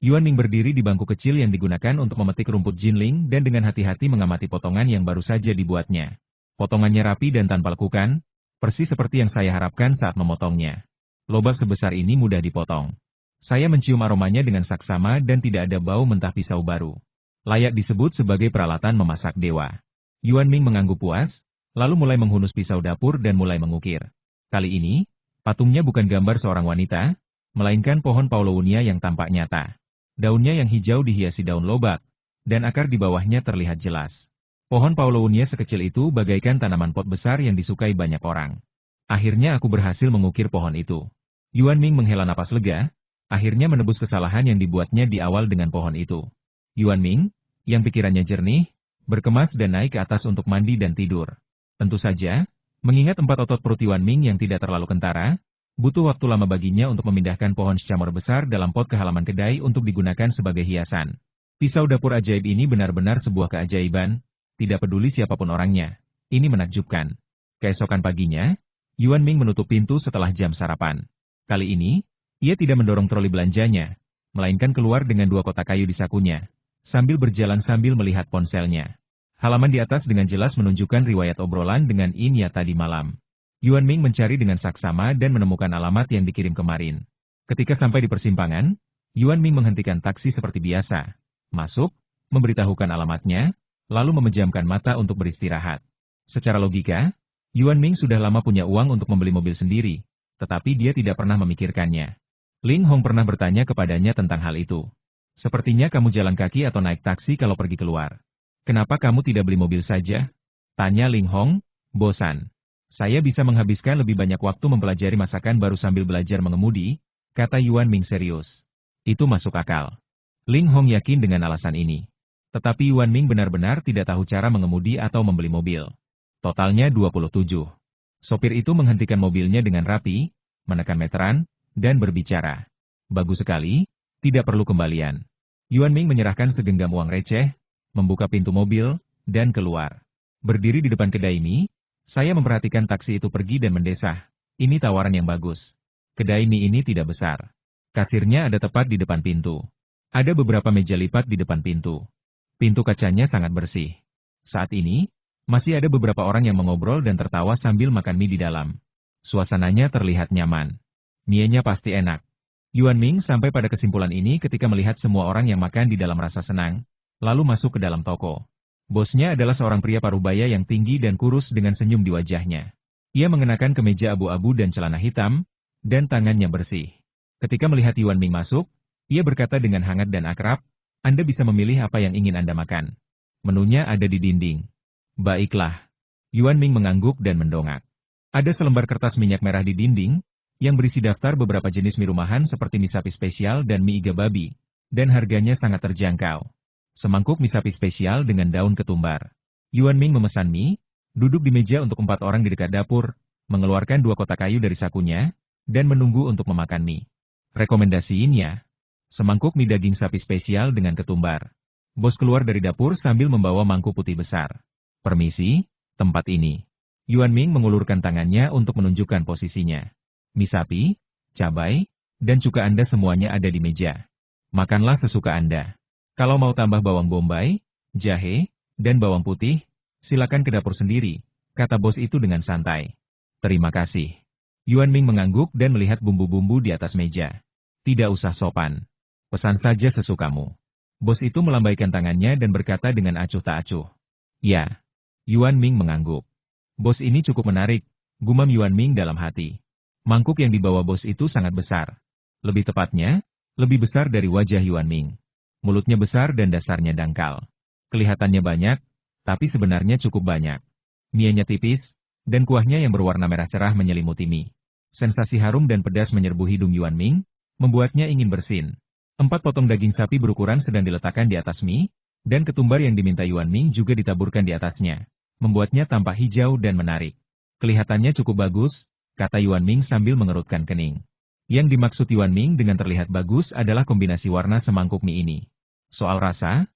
Yuan Ming berdiri di bangku kecil yang digunakan untuk memetik rumput jinling dan dengan hati-hati mengamati potongan yang baru saja dibuatnya. Potongannya rapi dan tanpa lekukan, persis seperti yang saya harapkan saat memotongnya. Lobak sebesar ini mudah dipotong. Saya mencium aromanya dengan saksama dan tidak ada bau mentah pisau baru. Layak disebut sebagai peralatan memasak dewa. Yuan Ming mengangguk puas, lalu mulai menghunus pisau dapur dan mulai mengukir. Kali ini, patungnya bukan gambar seorang wanita, melainkan pohon Paulownia yang tampak nyata. Daunnya yang hijau dihiasi daun lobak, dan akar di bawahnya terlihat jelas. Pohon Paulownia sekecil itu bagaikan tanaman pot besar yang disukai banyak orang. Akhirnya aku berhasil mengukir pohon itu. Yuan Ming menghela napas lega, akhirnya menebus kesalahan yang dibuatnya di awal dengan pohon itu. Yuan Ming, yang pikirannya jernih, berkemas dan naik ke atas untuk mandi dan tidur. Tentu saja, mengingat 4 otot perut Yuan Ming yang tidak terlalu kentara, butuh waktu lama baginya untuk memindahkan pohon secamur besar dalam pot ke halaman kedai untuk digunakan sebagai hiasan. Pisau dapur ajaib ini benar-benar sebuah keajaiban, tidak peduli siapapun orangnya. Ini menakjubkan. Keesokan paginya, Yuan Ming menutup pintu setelah jam sarapan. Kali ini, ia tidak mendorong troli belanjanya, melainkan keluar dengan 2 kotak kayu di sakunya, sambil berjalan sambil melihat ponselnya. Halaman di atas dengan jelas menunjukkan riwayat obrolan dengan Inya tadi malam. Yuan Ming mencari dengan saksama dan menemukan alamat yang dikirim kemarin. Ketika sampai di persimpangan, Yuan Ming menghentikan taksi seperti biasa. Masuk, memberitahukan alamatnya, lalu memejamkan mata untuk beristirahat. Secara logika, Yuan Ming sudah lama punya uang untuk membeli mobil sendiri, tetapi dia tidak pernah memikirkannya. Ling Hong pernah bertanya kepadanya tentang hal itu. Sepertinya kamu jalan kaki atau naik taksi kalau pergi keluar. Kenapa kamu tidak beli mobil saja? Tanya Ling Hong, bosan. Saya bisa menghabiskan lebih banyak waktu mempelajari masakan baru sambil belajar mengemudi, kata Yuan Ming serius. Itu masuk akal. Ling Hong yakin dengan alasan ini. Tetapi Yuan Ming benar-benar tidak tahu cara mengemudi atau membeli mobil. Totalnya 27. Sopir itu menghentikan mobilnya dengan rapi, menekan meteran, dan berbicara. Bagus sekali, tidak perlu kembalian. Yuan Ming menyerahkan segenggam uang receh, membuka pintu mobil, dan keluar. Berdiri di depan kedai mie, saya memperhatikan taksi itu pergi dan mendesah. Ini tawaran yang bagus. Kedai mie ini tidak besar. Kasirnya ada tepat di depan pintu. Ada beberapa meja lipat di depan pintu. Pintu kacanya sangat bersih. Saat ini, masih ada beberapa orang yang mengobrol dan tertawa sambil makan mie di dalam. Suasananya terlihat nyaman. Mie-nya pasti enak. Yuan Ming sampai pada kesimpulan ini ketika melihat semua orang yang makan di dalam rasa senang, lalu masuk ke dalam toko. Bosnya adalah seorang pria parubaya yang tinggi dan kurus dengan senyum di wajahnya. Ia mengenakan kemeja abu-abu dan celana hitam, dan tangannya bersih. Ketika melihat Yuan Ming masuk, ia berkata dengan hangat dan akrab, Anda bisa memilih apa yang ingin Anda makan. Menunya ada di dinding. Baiklah. Yuan Ming mengangguk dan mendongak. Ada selembar kertas minyak merah di dinding, yang berisi daftar beberapa jenis mie rumahan seperti mie sapi spesial dan mie iga babi, dan harganya sangat terjangkau. Semangkuk mie sapi spesial dengan daun ketumbar. Yuan Ming memesan mie, duduk di meja untuk 4 orang di dekat dapur, mengeluarkan 2 kotak kayu dari sakunya, dan menunggu untuk memakan mie. Rekomendasiinnya, semangkuk mie daging sapi spesial dengan ketumbar. Bos keluar dari dapur sambil membawa mangkuk putih besar. Permisi, tempat ini. Yuan Ming mengulurkan tangannya untuk menunjukkan posisinya. Mie sapi, cabai, dan cuka Anda semuanya ada di meja. Makanlah sesuka Anda. Kalau mau tambah bawang bombay, jahe, dan bawang putih, silakan ke dapur sendiri, kata bos itu dengan santai. Terima kasih. Yuan Ming mengangguk dan melihat bumbu-bumbu di atas meja. Tidak usah sopan. Pesan saja sesukamu. Bos itu melambaikan tangannya dan berkata dengan acuh tak acuh. Ya. Yuan Ming mengangguk. Bos ini cukup menarik, gumam Yuan Ming dalam hati. Mangkuk yang dibawa bos itu sangat besar. Lebih tepatnya, lebih besar dari wajah Yuan Ming. Mulutnya besar dan dasarnya dangkal. Kelihatannya banyak, tapi sebenarnya cukup banyak. Mie-nya tipis, dan kuahnya yang berwarna merah cerah menyelimuti mie. Sensasi harum dan pedas menyerbu hidung Yuan Ming, membuatnya ingin bersin. 4 potong daging sapi berukuran sedang diletakkan di atas mie, dan ketumbar yang diminta Yuan Ming juga ditaburkan di atasnya, membuatnya tampak hijau dan menarik. Kelihatannya cukup bagus, kata Yuan Ming sambil mengerutkan kening. Yang dimaksud Yuan Ming dengan terlihat bagus adalah kombinasi warna semangkuk mie ini. Soal rasa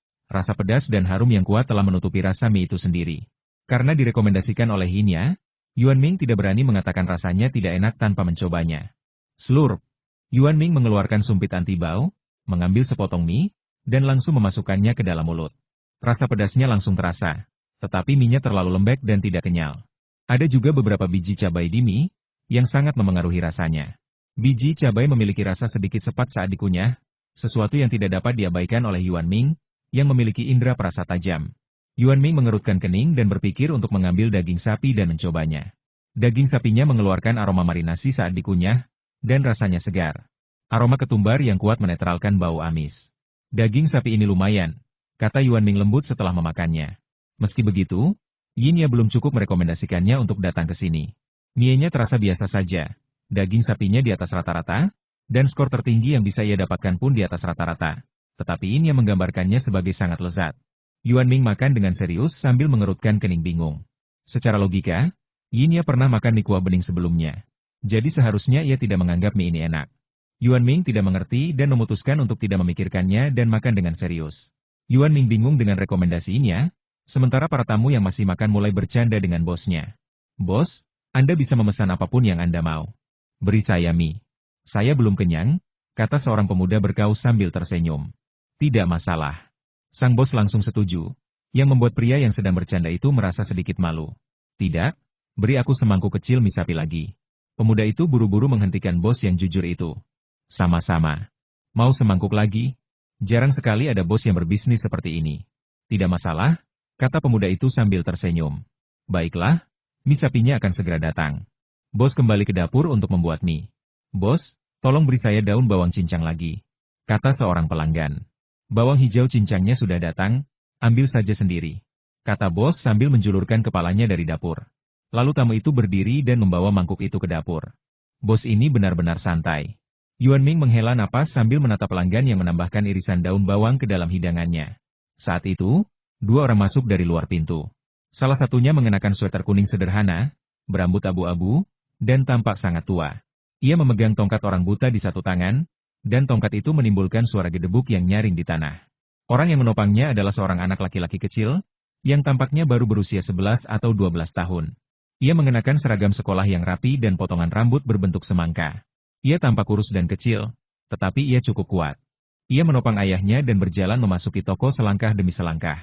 pedas dan harum yang kuat telah menutupi rasa mie itu sendiri. Karena direkomendasikan oleh Hinya, Yuan Ming tidak berani mengatakan rasanya tidak enak tanpa mencobanya. Slurp. Yuan Ming mengeluarkan sumpit anti bau, mengambil sepotong mie, dan langsung memasukkannya ke dalam mulut. Rasa pedasnya langsung terasa, tetapi mie-nya terlalu lembek dan tidak kenyal. Ada juga beberapa biji cabai di mie, yang sangat memengaruhi rasanya. Biji cabai memiliki rasa sedikit sepat saat dikunyah, sesuatu yang tidak dapat diabaikan oleh Yuan Ming, yang memiliki indera perasa tajam. Yuan Ming mengerutkan kening dan berpikir untuk mengambil daging sapi dan mencobanya. Daging sapinya mengeluarkan aroma marinasi saat dikunyah, dan rasanya segar. Aroma ketumbar yang kuat menetralkan bau amis. Daging sapi ini lumayan, kata Yuan Ming lembut setelah memakannya. Meski begitu, Yinya belum cukup merekomendasikannya untuk datang ke sini. Mie-nya terasa biasa saja, daging sapinya di atas rata-rata, dan skor tertinggi yang bisa ia dapatkan pun di atas rata-rata. Tetapi Yinya menggambarkannya sebagai sangat lezat. Yuan Ming makan dengan serius sambil mengerutkan kening bingung. Secara logika, Yinya pernah makan mie kuah bening sebelumnya. Jadi seharusnya ia tidak menganggap mie ini enak. Yuan Ming tidak mengerti dan memutuskan untuk tidak memikirkannya dan makan dengan serius. Yuan Ming bingung dengan rekomendasinya, sementara para tamu yang masih makan mulai bercanda dengan bosnya. Bos, Anda bisa memesan apapun yang Anda mau. Beri saya mie. Saya belum kenyang, kata seorang pemuda berkaus sambil tersenyum. Tidak masalah. Sang bos langsung setuju, yang membuat pria yang sedang bercanda itu merasa sedikit malu. Tidak, beri aku semangkuk kecil mie sapi lagi. Pemuda itu buru-buru menghentikan bos yang jujur itu. Sama-sama. Mau semangkuk lagi? Jarang sekali ada bos yang berbisnis seperti ini. Tidak masalah, kata pemuda itu sambil tersenyum. Baiklah, mie sapinya akan segera datang. Bos kembali ke dapur untuk membuat mie. Bos, tolong beri saya daun bawang cincang lagi, kata seorang pelanggan. Bawang hijau cincangnya sudah datang, ambil saja sendiri, kata bos sambil menjulurkan kepalanya dari dapur. Lalu tamu itu berdiri dan membawa mangkuk itu ke dapur. Bos ini benar-benar santai. Yuan Ming menghela napas sambil menatap pelanggan yang menambahkan irisan daun bawang ke dalam hidangannya. Saat itu, dua orang masuk dari luar pintu. Salah satunya mengenakan sweater kuning sederhana, berambut abu-abu, dan tampak sangat tua. Ia memegang tongkat orang buta di satu tangan, dan tongkat itu menimbulkan suara gedebuk yang nyaring di tanah. Orang yang menopangnya adalah seorang anak laki-laki kecil, yang tampaknya baru berusia 11 atau 12 tahun. Ia mengenakan seragam sekolah yang rapi dan potongan rambut berbentuk semangka. Ia tampak kurus dan kecil, tetapi ia cukup kuat. Ia menopang ayahnya dan berjalan memasuki toko selangkah demi selangkah.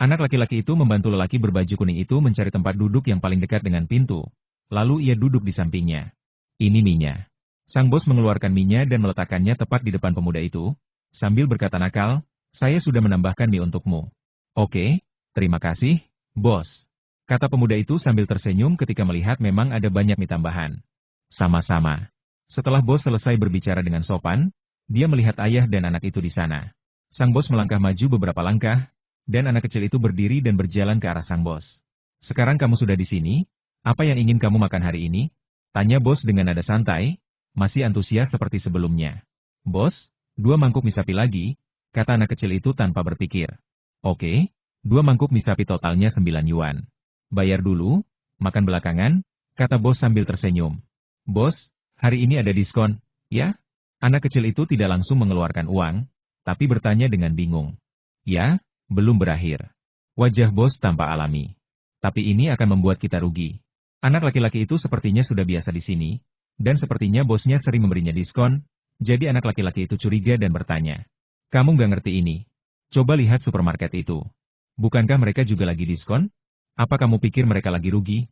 Anak laki-laki itu membantu lelaki berbaju kuning itu mencari tempat duduk yang paling dekat dengan pintu. Lalu ia duduk di sampingnya. Ini mie-nya. Sang bos mengeluarkan mie-nya dan meletakkannya tepat di depan pemuda itu, sambil berkata nakal, saya sudah menambahkan mie untukmu. Oke, terima kasih, bos. Kata pemuda itu sambil tersenyum ketika melihat memang ada banyak mie tambahan. Sama-sama. Setelah bos selesai berbicara dengan sopan, dia melihat ayah dan anak itu di sana. Sang bos melangkah maju beberapa langkah, dan anak kecil itu berdiri dan berjalan ke arah sang bos. Sekarang kamu sudah di sini, apa yang ingin kamu makan hari ini? Tanya bos dengan nada santai, masih antusias seperti sebelumnya. Bos, 2 mangkuk mie sapi lagi, kata anak kecil itu tanpa berpikir. Oke, 2 mangkuk mie sapi totalnya 9 yuan. Bayar dulu, makan belakangan, kata bos sambil tersenyum. Bos, hari ini ada diskon, ya? Anak kecil itu tidak langsung mengeluarkan uang, tapi bertanya dengan bingung. Ya, belum berakhir. Wajah bos tampak alami. Tapi ini akan membuat kita rugi. Anak laki-laki itu sepertinya sudah biasa di sini, dan sepertinya bosnya sering memberinya diskon, jadi anak laki-laki itu curiga dan bertanya. Kamu nggak ngerti ini? Coba lihat supermarket itu. Bukankah mereka juga lagi diskon? Apa kamu pikir mereka lagi rugi?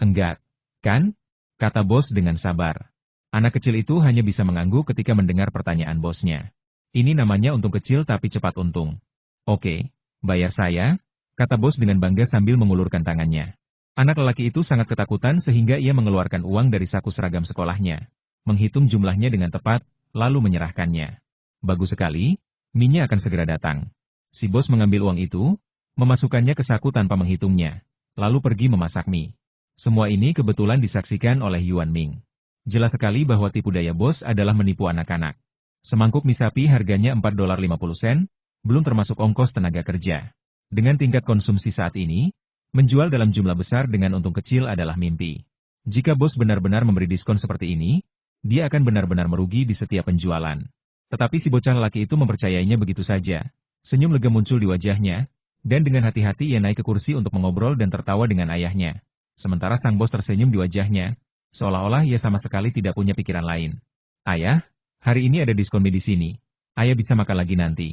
Enggak, kan? Kata bos dengan sabar. Anak kecil itu hanya bisa mengangguk ketika mendengar pertanyaan bosnya. Ini namanya untung kecil tapi cepat untung. Oke, bayar saya, kata bos dengan bangga sambil mengulurkan tangannya. Anak lelaki itu sangat ketakutan sehingga ia mengeluarkan uang dari saku seragam sekolahnya, menghitung jumlahnya dengan tepat, lalu menyerahkannya. Bagus sekali, mie-nya akan segera datang. Si bos mengambil uang itu, memasukkannya ke saku tanpa menghitungnya, lalu pergi memasak mie. Semua ini kebetulan disaksikan oleh Yuan Ming. Jelas sekali bahwa tipu daya bos adalah menipu anak-anak. Semangkuk mie sapi harganya $4.50, belum termasuk ongkos tenaga kerja. Dengan tingkat konsumsi saat ini, menjual dalam jumlah besar dengan untung kecil adalah mimpi. Jika bos benar-benar memberi diskon seperti ini, dia akan benar-benar merugi di setiap penjualan. Tetapi si bocah lelaki itu mempercayainya begitu saja. Senyum lega muncul di wajahnya, dan dengan hati-hati ia naik ke kursi untuk mengobrol dan tertawa dengan ayahnya. Sementara sang bos tersenyum di wajahnya, seolah-olah ia sama sekali tidak punya pikiran lain. Ayah, hari ini ada diskon mie di sini. Ayah bisa makan lagi nanti.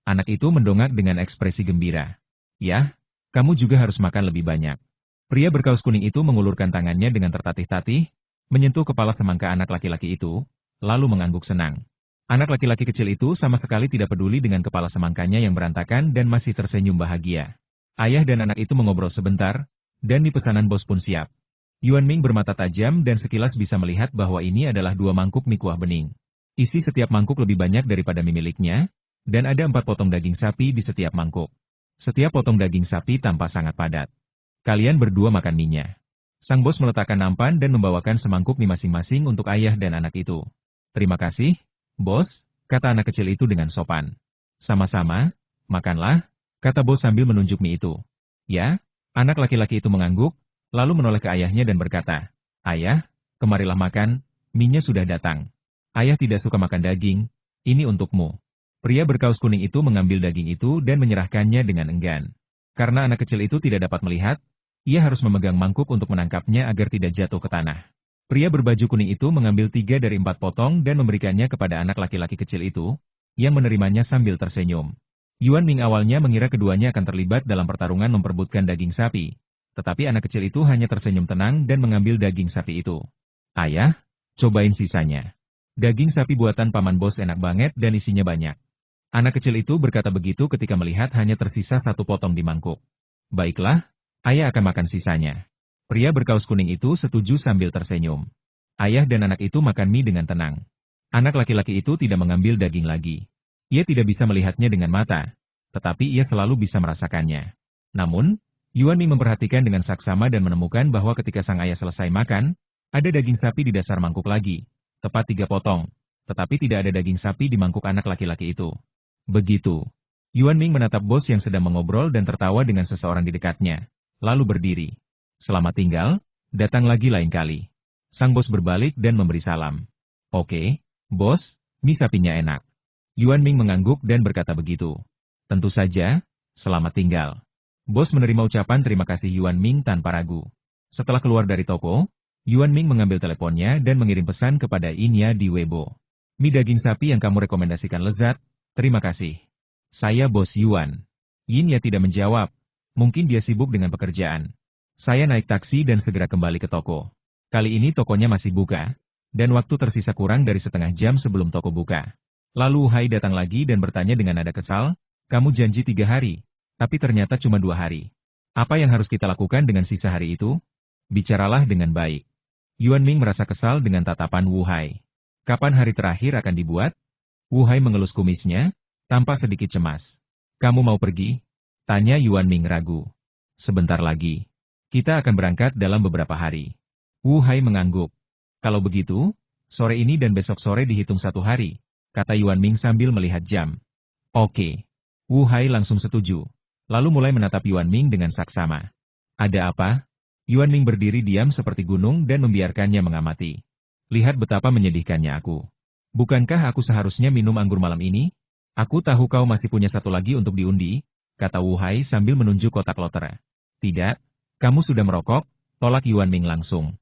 Anak itu mendongak dengan ekspresi gembira. Ya, kamu juga harus makan lebih banyak. Pria berkaus kuning itu mengulurkan tangannya dengan tertatih-tatih, menyentuh kepala semangka anak laki-laki itu, lalu mengangguk senang. Anak laki-laki kecil itu sama sekali tidak peduli dengan kepala semangkanya yang berantakan dan masih tersenyum bahagia. Ayah dan anak itu mengobrol sebentar, dan di pesanan bos pun siap. Yuan Ming bermata tajam dan sekilas bisa melihat bahwa ini adalah 2 mangkuk mie kuah bening. Isi setiap mangkuk lebih banyak daripada mie miliknya, dan ada 4 potong daging sapi di setiap mangkuk. Setiap potong daging sapi tampak sangat padat. Kalian berdua makan mie-nya. Sang bos meletakkan nampan dan membawakan semangkuk mie masing-masing untuk ayah dan anak itu. Terima kasih, bos, kata anak kecil itu dengan sopan. Sama-sama, makanlah, kata bos sambil menunjuk mie itu. Ya, anak laki-laki itu mengangguk, lalu menoleh ke ayahnya dan berkata, Ayah, kemarilah makan, mie-nya sudah datang. Ayah tidak suka makan daging, ini untukmu. Pria berkaus kuning itu mengambil daging itu dan menyerahkannya dengan enggan. Karena anak kecil itu tidak dapat melihat, ia harus memegang mangkuk untuk menangkapnya agar tidak jatuh ke tanah. Pria berbaju kuning itu mengambil 3 dari 4 potong dan memberikannya kepada anak laki-laki kecil itu, yang menerimanya sambil tersenyum. Yuan Ming awalnya mengira keduanya akan terlibat dalam pertarungan memperebutkan daging sapi, tetapi anak kecil itu hanya tersenyum tenang dan mengambil daging sapi itu. Ayah, cobain sisanya. Daging sapi buatan Paman Bos enak banget dan isinya banyak. Anak kecil itu berkata begitu ketika melihat hanya tersisa satu potong di mangkuk. Baiklah, ayah akan makan sisanya. Pria berkaus kuning itu setuju sambil tersenyum. Ayah dan anak itu makan mie dengan tenang. Anak laki-laki itu tidak mengambil daging lagi. Ia tidak bisa melihatnya dengan mata, tetapi ia selalu bisa merasakannya. Namun, Yuan Ming memperhatikan dengan saksama dan menemukan bahwa ketika sang ayah selesai makan, ada daging sapi di dasar mangkuk lagi, tepat 3 potong, tetapi tidak ada daging sapi di mangkuk anak laki-laki itu. Begitu. Yuan Ming menatap bos yang sedang mengobrol dan tertawa dengan seseorang di dekatnya, lalu berdiri. Selamat tinggal, datang lagi lain kali. Sang bos berbalik dan memberi salam. Oke, bos, mie sapinya enak. Yuan Ming mengangguk dan berkata begitu. Tentu saja, selamat tinggal. Bos menerima ucapan terima kasih Yuan Ming tanpa ragu. Setelah keluar dari toko, Yuan Ming mengambil teleponnya dan mengirim pesan kepada Inya di Weibo. Mie daging sapi yang kamu rekomendasikan lezat, terima kasih. Saya Bos Yuan. Inya tidak menjawab, mungkin dia sibuk dengan pekerjaan. Saya naik taksi dan segera kembali ke toko. Kali ini tokonya masih buka, dan waktu tersisa kurang dari setengah jam sebelum toko buka. Lalu Hai datang lagi dan bertanya dengan nada kesal, kamu janji 3 hari, tapi ternyata cuma 2 hari. Apa yang harus kita lakukan dengan sisa hari itu? Bicaralah dengan baik. Yuan Ming merasa kesal dengan tatapan Wu Hai. Kapan hari terakhir akan dibuat? Wu Hai mengelus kumisnya, tanpa sedikit cemas. Kamu mau pergi? Tanya Yuan Ming ragu. Sebentar lagi. Kita akan berangkat dalam beberapa hari. Wu Hai mengangguk. Kalau begitu, sore ini dan besok sore dihitung 1 hari, kata Yuan Ming sambil melihat jam. Oke. Wu Hai langsung setuju. Lalu mulai menatap Yuan Ming dengan saksama. Ada apa? Yuan Ming berdiri diam seperti gunung dan membiarkannya mengamati. Lihat betapa menyedihkannya aku. Bukankah aku seharusnya minum anggur malam ini? Aku tahu kau masih punya 1 lagi untuk diundi, kata Wu Hai sambil menunjuk kotak lotre. Tidak, kamu sudah merokok, tolak Yuan Ming langsung.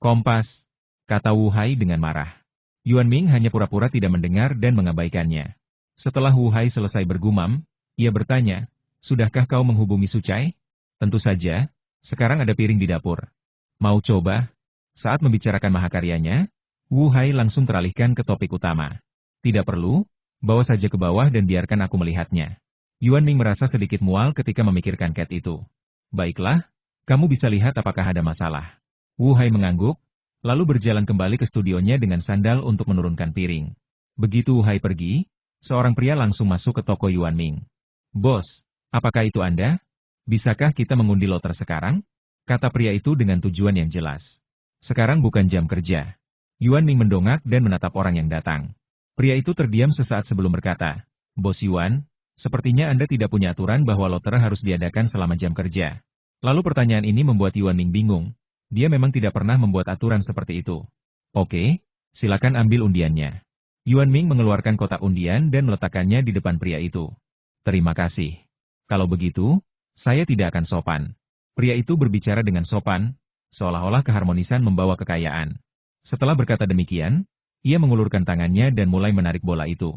Kompas, kata Wu Hai dengan marah. Yuan Ming hanya pura-pura tidak mendengar dan mengabaikannya. Setelah Wu Hai selesai bergumam, ia bertanya, sudahkah kau menghubungi Sucai? Tentu saja, sekarang ada piring di dapur. Mau coba? Saat membicarakan mahakaryanya, Wu Hai langsung teralihkan ke topik utama. Tidak perlu, bawa saja ke bawah dan biarkan aku melihatnya. Yuan Ming merasa sedikit mual ketika memikirkan cat itu. Baiklah, kamu bisa lihat apakah ada masalah. Wu Hai mengangguk, lalu berjalan kembali ke studionya dengan sandal untuk menurunkan piring. Begitu Wu Hai pergi, seorang pria langsung masuk ke toko Yuan Ming. Bos, apakah itu Anda? Bisakah kita mengundi loter sekarang? Kata pria itu dengan tujuan yang jelas. Sekarang bukan jam kerja. Yuan Ming mendongak dan menatap orang yang datang. Pria itu terdiam sesaat sebelum berkata, Bos Yuan, sepertinya Anda tidak punya aturan bahwa loter harus diadakan selama jam kerja. Lalu pertanyaan ini membuat Yuan Ming bingung. Dia memang tidak pernah membuat aturan seperti itu. Oke, silakan ambil undiannya. Yuan Ming mengeluarkan kotak undian dan meletakkannya di depan pria itu. Terima kasih. Kalau begitu, saya tidak akan sopan. Pria itu berbicara dengan sopan, seolah-olah keharmonisan membawa kekayaan. Setelah berkata demikian, ia mengulurkan tangannya dan mulai menarik bola itu.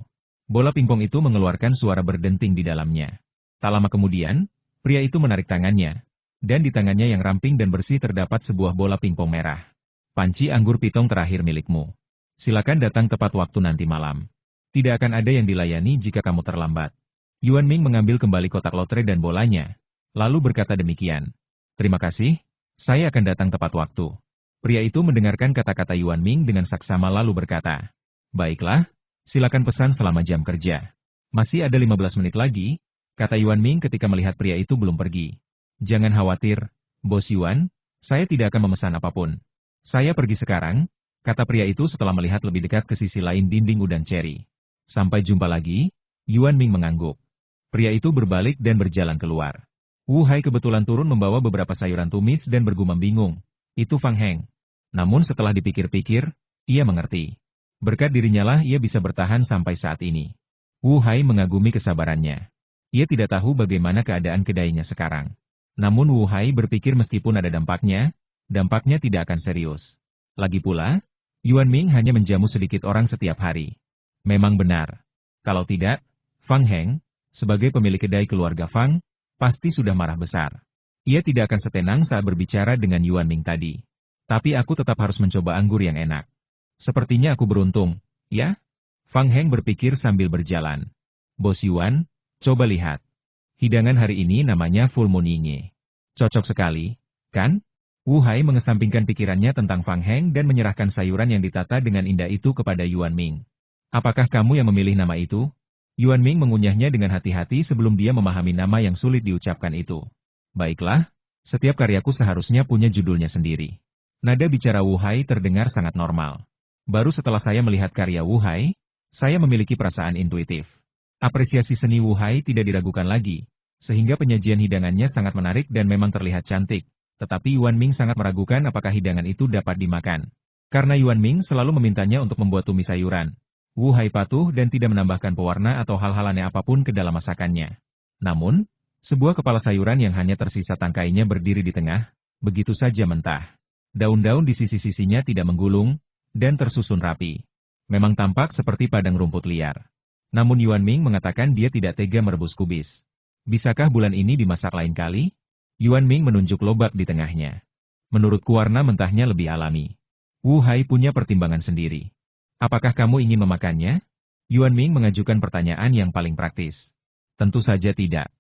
Bola pingpong itu mengeluarkan suara berdenting di dalamnya. Tak lama kemudian, pria itu menarik tangannya. Dan di tangannya yang ramping dan bersih terdapat sebuah bola pingpong merah. Panci anggur pitong terakhir milikmu. Silakan datang tepat waktu nanti malam. Tidak akan ada yang dilayani jika kamu terlambat. Yuan Ming mengambil kembali kotak lotre dan bolanya, lalu berkata demikian. Terima kasih, saya akan datang tepat waktu. Pria itu mendengarkan kata-kata Yuan Ming dengan saksama lalu berkata. Baiklah, silakan pesan selama jam kerja. Masih ada 15 menit lagi, kata Yuan Ming ketika melihat pria itu belum pergi. Jangan khawatir, Bos Yuan, saya tidak akan memesan apapun. Saya pergi sekarang, kata pria itu setelah melihat lebih dekat ke sisi lain dinding udang ceri. Sampai jumpa lagi, Yuan Ming mengangguk. Pria itu berbalik dan berjalan keluar. Wu Hai kebetulan turun membawa beberapa sayuran tumis dan bergumam bingung. Itu Fang Heng. Namun setelah dipikir-pikir, ia mengerti. Berkat dirinya lah ia bisa bertahan sampai saat ini. Wu Hai mengagumi kesabarannya. Ia tidak tahu bagaimana keadaan kedainya sekarang. Namun Wu Hai berpikir meskipun ada dampaknya tidak akan serius. Lagi pula, Yuan Ming hanya menjamu sedikit orang setiap hari. Memang benar. Kalau tidak, Fang Heng, sebagai pemilik kedai keluarga Fang, pasti sudah marah besar. Ia tidak akan setenang saat berbicara dengan Yuan Ming tadi. Tapi aku tetap harus mencoba anggur yang enak. Sepertinya aku beruntung, Ya? Fang Heng berpikir sambil berjalan. Bos Yuan, coba lihat. Hidangan hari ini namanya Full Moon Yinye. Cocok sekali, kan? Wu Hai mengesampingkan pikirannya tentang Fang Heng dan menyerahkan sayuran yang ditata dengan indah itu kepada Yuan Ming. Apakah kamu yang memilih nama itu? Yuan Ming mengunyahnya dengan hati-hati sebelum dia memahami nama yang sulit diucapkan itu. Baiklah, setiap karyaku seharusnya punya judulnya sendiri. Nada bicara Wu Hai terdengar sangat normal. Baru setelah saya melihat karya Wu Hai, saya memiliki perasaan intuitif. Apresiasi seni Wu Hai tidak diragukan lagi, sehingga penyajian hidangannya sangat menarik dan memang terlihat cantik. Tetapi Yuan Ming sangat meragukan apakah hidangan itu dapat dimakan. Karena Yuan Ming selalu memintanya untuk membuat tumis sayuran. Wu Hai patuh dan tidak menambahkan pewarna atau hal-hal aneh apapun ke dalam masakannya. Namun, sebuah kepala sayuran yang hanya tersisa tangkainya berdiri di tengah, begitu saja mentah. Daun-daun di sisi-sisinya tidak menggulung, dan tersusun rapi. Memang tampak seperti padang rumput liar. Namun Yuan Ming mengatakan dia tidak tega merebus kubis. Bisakah bulan ini dimasak lain kali? Yuan Ming menunjuk lobak di tengahnya. Menurutku warna mentahnya lebih alami. Wu Hai punya pertimbangan sendiri. Apakah kamu ingin memakannya? Yuan Ming mengajukan pertanyaan yang paling praktis. Tentu saja tidak.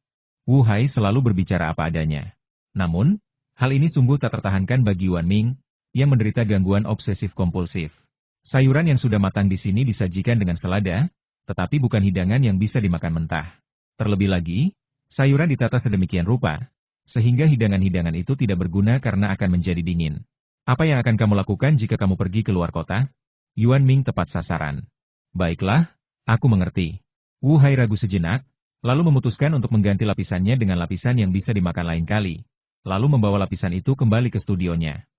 Wu Hai selalu berbicara apa adanya. Namun, hal ini sungguh tak tertahankan bagi Yuan Ming, yang menderita gangguan obsesif-kompulsif. Sayuran yang sudah matang di sini disajikan dengan selada, tetapi bukan hidangan yang bisa dimakan mentah. Terlebih lagi, sayuran ditata sedemikian rupa, sehingga hidangan-hidangan itu tidak berguna karena akan menjadi dingin. Apa yang akan kamu lakukan jika kamu pergi ke luar kota? Yuan Ming tepat sasaran. Baiklah, aku mengerti. Wu Hai ragu sejenak, lalu memutuskan untuk mengganti lapisannya dengan lapisan yang bisa dimakan lain kali. Lalu membawa lapisan itu kembali ke studionya.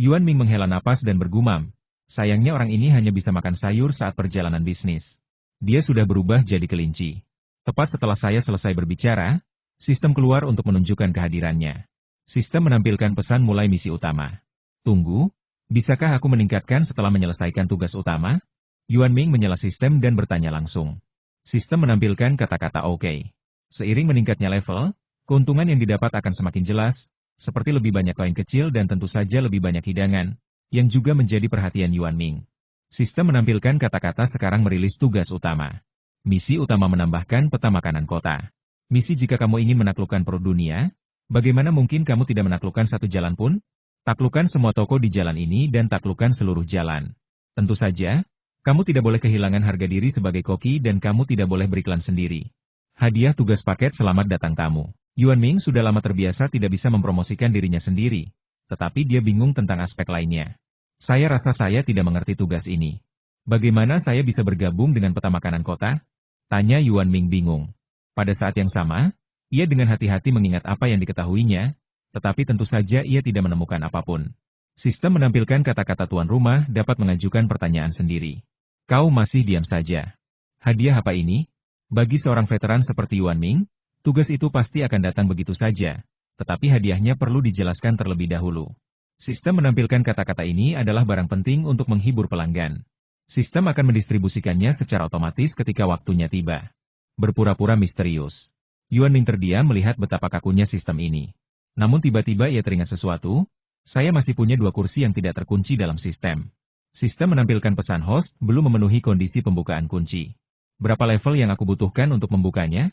Yuan Ming menghela napas dan bergumam. Sayangnya orang ini hanya bisa makan sayur saat perjalanan bisnis. Dia sudah berubah jadi kelinci. Tepat setelah saya selesai berbicara, sistem keluar untuk menunjukkan kehadirannya. Sistem menampilkan pesan mulai misi utama. Tunggu, bisakah aku meningkatkan setelah menyelesaikan tugas utama? Yuan Ming menyela sistem dan bertanya langsung. Sistem menampilkan kata-kata oke. Seiring meningkatnya level, keuntungan yang didapat akan semakin jelas, seperti lebih banyak koin kecil dan tentu saja lebih banyak hidangan, yang juga menjadi perhatian Yuan Ming. Sistem menampilkan kata-kata sekarang merilis tugas utama. Misi utama menambahkan peta makanan kota. Misi jika kamu ingin menaklukkan perut dunia, bagaimana mungkin kamu tidak menaklukkan satu jalan pun? Taklukkan semua toko di jalan ini dan taklukkan seluruh jalan. Tentu saja, kamu tidak boleh kehilangan harga diri sebagai koki dan kamu tidak boleh beriklan sendiri. Hadiah tugas paket selamat datang tamu. Yuan Ming sudah lama terbiasa tidak bisa mempromosikan dirinya sendiri, tetapi dia bingung tentang aspek lainnya. Saya rasa saya tidak mengerti tugas ini. Bagaimana saya bisa bergabung dengan peta makanan kota? Tanya Yuan Ming bingung. Pada saat yang sama, ia dengan hati-hati mengingat apa yang diketahuinya, tetapi tentu saja ia tidak menemukan apapun. Sistem menampilkan kata-kata tuan rumah dapat mengajukan pertanyaan sendiri. Kau masih diam saja. Hadiah apa ini? Bagi seorang veteran seperti Yuan Ming, tugas itu pasti akan datang begitu saja, tetapi hadiahnya perlu dijelaskan terlebih dahulu. Sistem menampilkan kata-kata ini adalah barang penting untuk menghibur pelanggan. Sistem akan mendistribusikannya secara otomatis ketika waktunya tiba. Berpura-pura misterius. Yuan Ming terdiam melihat betapa kakunya sistem ini. Namun tiba-tiba ia teringat sesuatu, saya masih punya 2 kursi yang tidak terkunci dalam sistem. Sistem menampilkan pesan host belum memenuhi kondisi pembukaan kunci. Berapa level yang aku butuhkan untuk membukanya?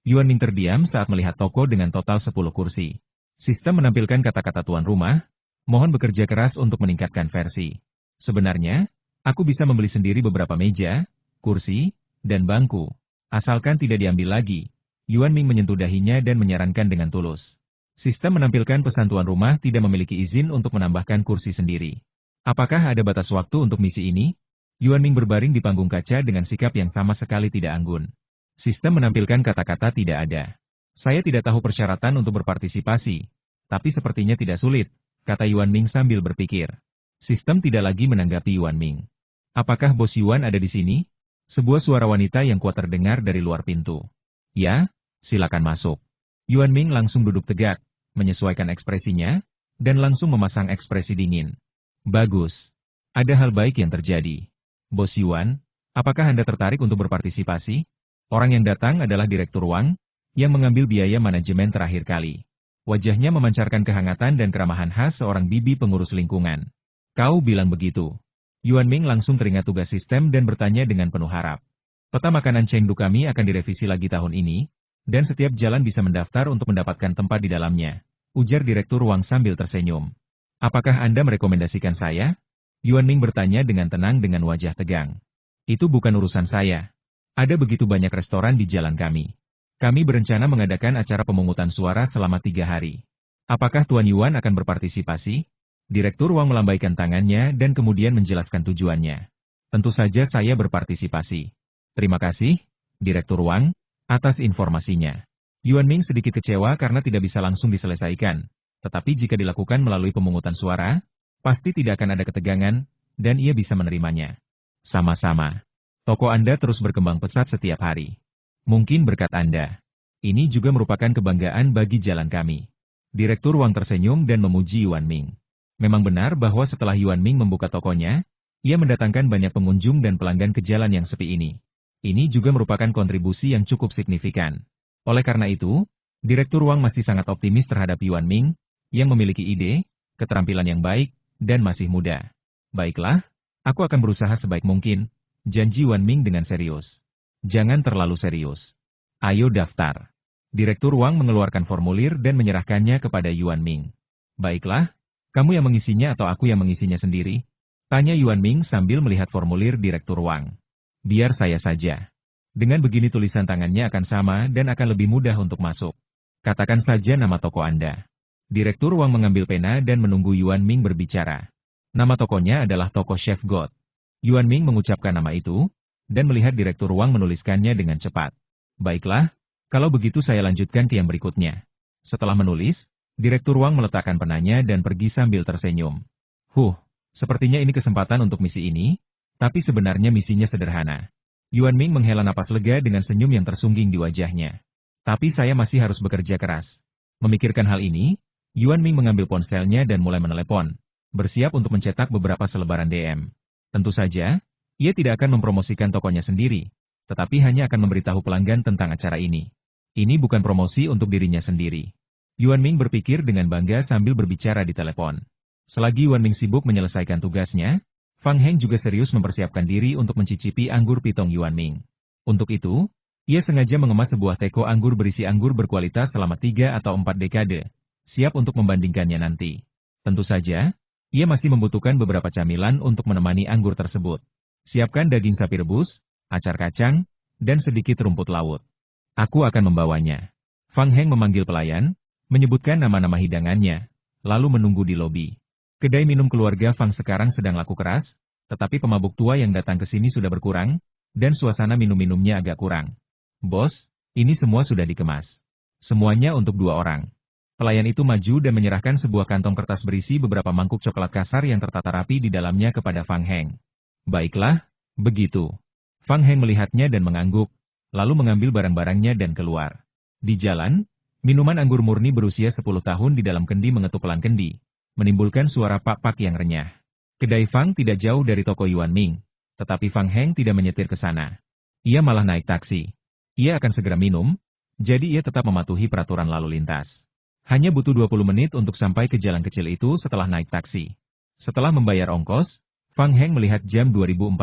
Yuan Ming terdiam saat melihat toko dengan total 10 kursi. Sistem menampilkan kata-kata tuan rumah, mohon bekerja keras untuk meningkatkan versi. Sebenarnya, aku bisa membeli sendiri beberapa meja, kursi, dan bangku. Asalkan tidak diambil lagi. Yuan Ming menyentuh dahinya dan menyarankan dengan tulus. Sistem menampilkan pesan tuan rumah tidak memiliki izin untuk menambahkan kursi sendiri. Apakah ada batas waktu untuk misi ini? Yuan Ming berbaring di panggung kaca dengan sikap yang sama sekali tidak anggun. Sistem menampilkan kata-kata tidak ada. Saya tidak tahu persyaratan untuk berpartisipasi, tapi sepertinya tidak sulit, kata Yuan Ming sambil berpikir. Sistem tidak lagi menanggapi Yuan Ming. Apakah Bos Yuan ada di sini? Sebuah suara wanita yang kuat terdengar dari luar pintu. Ya, silakan masuk. Yuan Ming langsung duduk tegak, menyesuaikan ekspresinya, dan langsung memasang ekspresi dingin. Bagus. Ada hal baik yang terjadi. Bos Yuan, apakah Anda tertarik untuk berpartisipasi? Orang yang datang adalah Direktur Wang, yang mengambil biaya manajemen terakhir kali. Wajahnya memancarkan kehangatan dan keramahan khas seorang bibi pengurus lingkungan. Kau bilang begitu. Yuan Ming langsung teringat tugas sistem dan bertanya dengan penuh harap. Peta makanan Chengdu kami akan direvisi lagi tahun ini, dan setiap jalan bisa mendaftar untuk mendapatkan tempat di dalamnya, ujar Direktur Wang sambil tersenyum. Apakah Anda merekomendasikan saya? Yuan Ming bertanya dengan tenang dengan wajah tegang. Itu bukan urusan saya. Ada begitu banyak restoran di jalan kami. Kami berencana mengadakan acara pemungutan suara selama 3 hari. Apakah Tuan Yuan akan berpartisipasi? Direktur Wang melambaikan tangannya dan kemudian menjelaskan tujuannya. Tentu saja saya berpartisipasi. Terima kasih, Direktur Wang, atas informasinya. Yuan Ming sedikit kecewa karena tidak bisa langsung diselesaikan. Tetapi jika dilakukan melalui pemungutan suara, pasti tidak akan ada ketegangan, dan ia bisa menerimanya. Sama-sama. Toko Anda terus berkembang pesat setiap hari. Mungkin berkat Anda. Ini juga merupakan kebanggaan bagi jalan kami. Direktur Wang tersenyum dan memuji Yuan Ming. Memang benar bahwa setelah Yuan Ming membuka tokonya, ia mendatangkan banyak pengunjung dan pelanggan ke jalan yang sepi ini. Ini juga merupakan kontribusi yang cukup signifikan. Oleh karena itu, Direktur Wang masih sangat optimis terhadap Yuan Ming, yang memiliki ide, keterampilan yang baik, dan masih muda. Baiklah, aku akan berusaha sebaik mungkin, janji Yuan Ming dengan serius. Jangan terlalu serius. Ayo daftar. Direktur Wang mengeluarkan formulir dan menyerahkannya kepada Yuan Ming. Baiklah, kamu yang mengisinya atau aku yang mengisinya sendiri? Tanya Yuan Ming sambil melihat formulir Direktur Wang. Biar saya saja. Dengan begini tulisan tangannya akan sama dan akan lebih mudah untuk masuk. Katakan saja nama toko Anda. Direktur Wang mengambil pena dan menunggu Yuan Ming berbicara. Nama tokonya adalah toko Chef God. Yuan Ming mengucapkan nama itu, dan melihat Direktur Wang menuliskannya dengan cepat. Baiklah, kalau begitu saya lanjutkan ke yang berikutnya. Setelah menulis, Direktur Wang meletakkan penanya dan pergi sambil tersenyum. Sepertinya ini kesempatan untuk misi ini, tapi sebenarnya misinya sederhana. Yuan Ming menghela napas lega dengan senyum yang tersungging di wajahnya. Tapi saya masih harus bekerja keras. Memikirkan hal ini, Yuan Ming mengambil ponselnya dan mulai menelepon, bersiap untuk mencetak beberapa selebaran DM. Tentu saja, ia tidak akan mempromosikan tokonya sendiri, tetapi hanya akan memberitahu pelanggan tentang acara ini. Ini bukan promosi untuk dirinya sendiri. Yuan Ming berpikir dengan bangga sambil berbicara di telepon. Selagi Yuan Ming sibuk menyelesaikan tugasnya, Fang Heng juga serius mempersiapkan diri untuk mencicipi anggur pitong Yuan Ming. Untuk itu, ia sengaja mengemas sebuah teko anggur berisi anggur berkualitas selama 3 atau 4 dekade, siap untuk membandingkannya nanti. Tentu saja, ia masih membutuhkan beberapa camilan untuk menemani anggur tersebut. Siapkan daging sapi rebus, acar kacang, dan sedikit rumput laut. Aku akan membawanya. Fang Heng memanggil pelayan, menyebutkan nama-nama hidangannya, lalu menunggu di lobi. Kedai minum keluarga Fang sekarang sedang laku keras, tetapi pemabuk tua yang datang ke sini sudah berkurang, dan suasana minum-minumnya agak kurang. Bos, ini semua sudah dikemas. Semuanya untuk 2 orang. Pelayan itu maju dan menyerahkan sebuah kantong kertas berisi beberapa mangkuk coklat kasar yang tertata rapi di dalamnya kepada Fang Heng. Baiklah, begitu. Fang Heng melihatnya dan mengangguk, lalu mengambil barang-barangnya dan keluar. Di jalan, minuman anggur murni berusia 10 tahun di dalam kendi mengetuk pelan kendi, menimbulkan suara pak-pak yang renyah. Kedai Fang tidak jauh dari toko Yuan Ming, tetapi Fang Heng tidak menyetir ke sana. Ia malah naik taksi. Ia akan segera minum, jadi ia tetap mematuhi peraturan lalu lintas. Hanya butuh 20 menit untuk sampai ke jalan kecil itu setelah naik taksi. Setelah membayar ongkos, Fang Heng melihat jam 2045.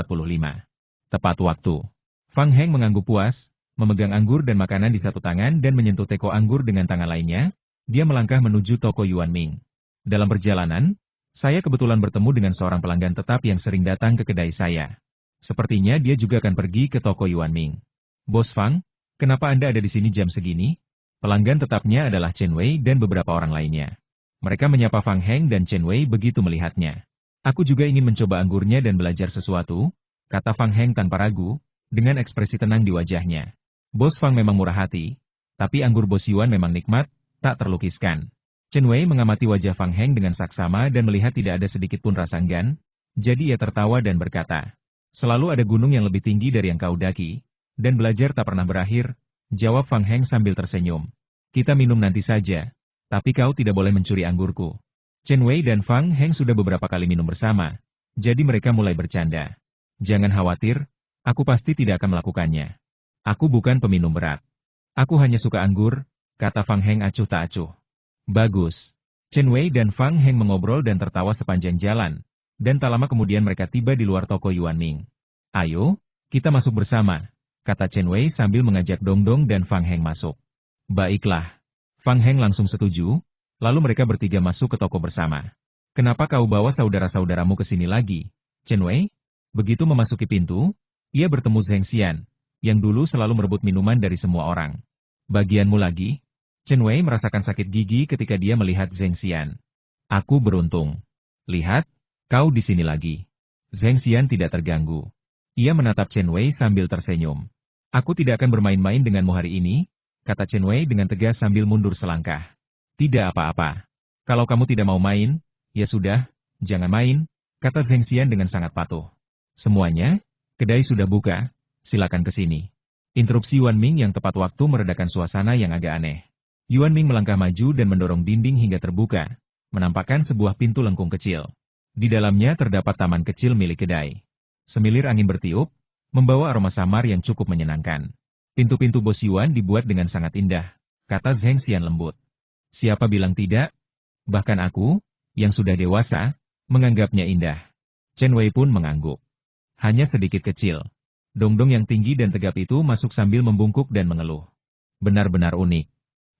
Tepat waktu. Fang Heng mengangguk puas, memegang anggur dan makanan di satu tangan dan menyentuh teko anggur dengan tangan lainnya, dia melangkah menuju toko Yuan Ming. Dalam perjalanan, saya kebetulan bertemu dengan seorang pelanggan tetap yang sering datang ke kedai saya. Sepertinya dia juga akan pergi ke toko Yuan Ming. Bos Fang, kenapa Anda ada di sini jam segini? Pelanggan tetapnya adalah Chen Wei dan beberapa orang lainnya. Mereka menyapa Fang Heng dan Chen Wei begitu melihatnya. Aku juga ingin mencoba anggurnya dan belajar sesuatu, kata Fang Heng tanpa ragu, dengan ekspresi tenang di wajahnya. Bos Fang memang murah hati, tapi anggur Bos Yuan memang nikmat, tak terlukiskan. Chen Wei mengamati wajah Fang Heng dengan saksama dan melihat tidak ada sedikit pun rasa enggan, jadi ia tertawa dan berkata, selalu ada gunung yang lebih tinggi dari yang kau daki, dan belajar tak pernah berakhir, jawab Fang Heng sambil tersenyum. Kita minum nanti saja, tapi kau tidak boleh mencuri anggurku. Chen Wei dan Fang Heng sudah beberapa kali minum bersama, jadi mereka mulai bercanda. Jangan khawatir, aku pasti tidak akan melakukannya. Aku bukan peminum berat. Aku hanya suka anggur, kata Fang Heng acuh tak acuh. Bagus. Chen Wei dan Fang Heng mengobrol dan tertawa sepanjang jalan, Dan tak lama kemudian mereka tiba di luar toko Yuan Ming. Ayo, kita masuk bersama, kata Chen Wei sambil mengajak Dongdong dan Fang Heng masuk. Baiklah. Fang Heng langsung setuju, lalu mereka bertiga masuk ke toko bersama. Kenapa kau bawa saudara-saudaramu ke sini lagi, Chen Wei? Begitu memasuki pintu, ia bertemu Zheng Xian, yang dulu selalu merebut minuman dari semua orang. Bagianmu lagi? Chen Wei merasakan sakit gigi ketika dia melihat Zheng Xian. Aku beruntung. Lihat, kau di sini lagi. Zheng Xian tidak terganggu. Ia menatap Chen Wei sambil tersenyum. Aku tidak akan bermain-main denganmu hari ini, kata Chen Wei dengan tegas sambil mundur selangkah. Tidak apa-apa. Kalau kamu tidak mau main, ya sudah, jangan main, kata Zheng Xian dengan sangat patuh. Semuanya, kedai sudah buka, silakan ke sini. Interupsi Yuan Ming yang tepat waktu meredakan suasana yang agak aneh. Yuan Ming melangkah maju dan mendorong dinding hingga terbuka, menampakkan sebuah pintu lengkung kecil. Di dalamnya terdapat taman kecil milik kedai. Semilir angin bertiup, membawa aroma samar yang cukup menyenangkan. Pintu-pintu Bos Yuan dibuat dengan sangat indah, kata Zheng Xian lembut. Siapa bilang tidak? Bahkan aku, yang sudah dewasa, menganggapnya indah. Chen Wei pun mengangguk. Hanya sedikit kecil. Dongdong yang tinggi dan tegap itu masuk sambil membungkuk dan mengeluh. Benar-benar unik.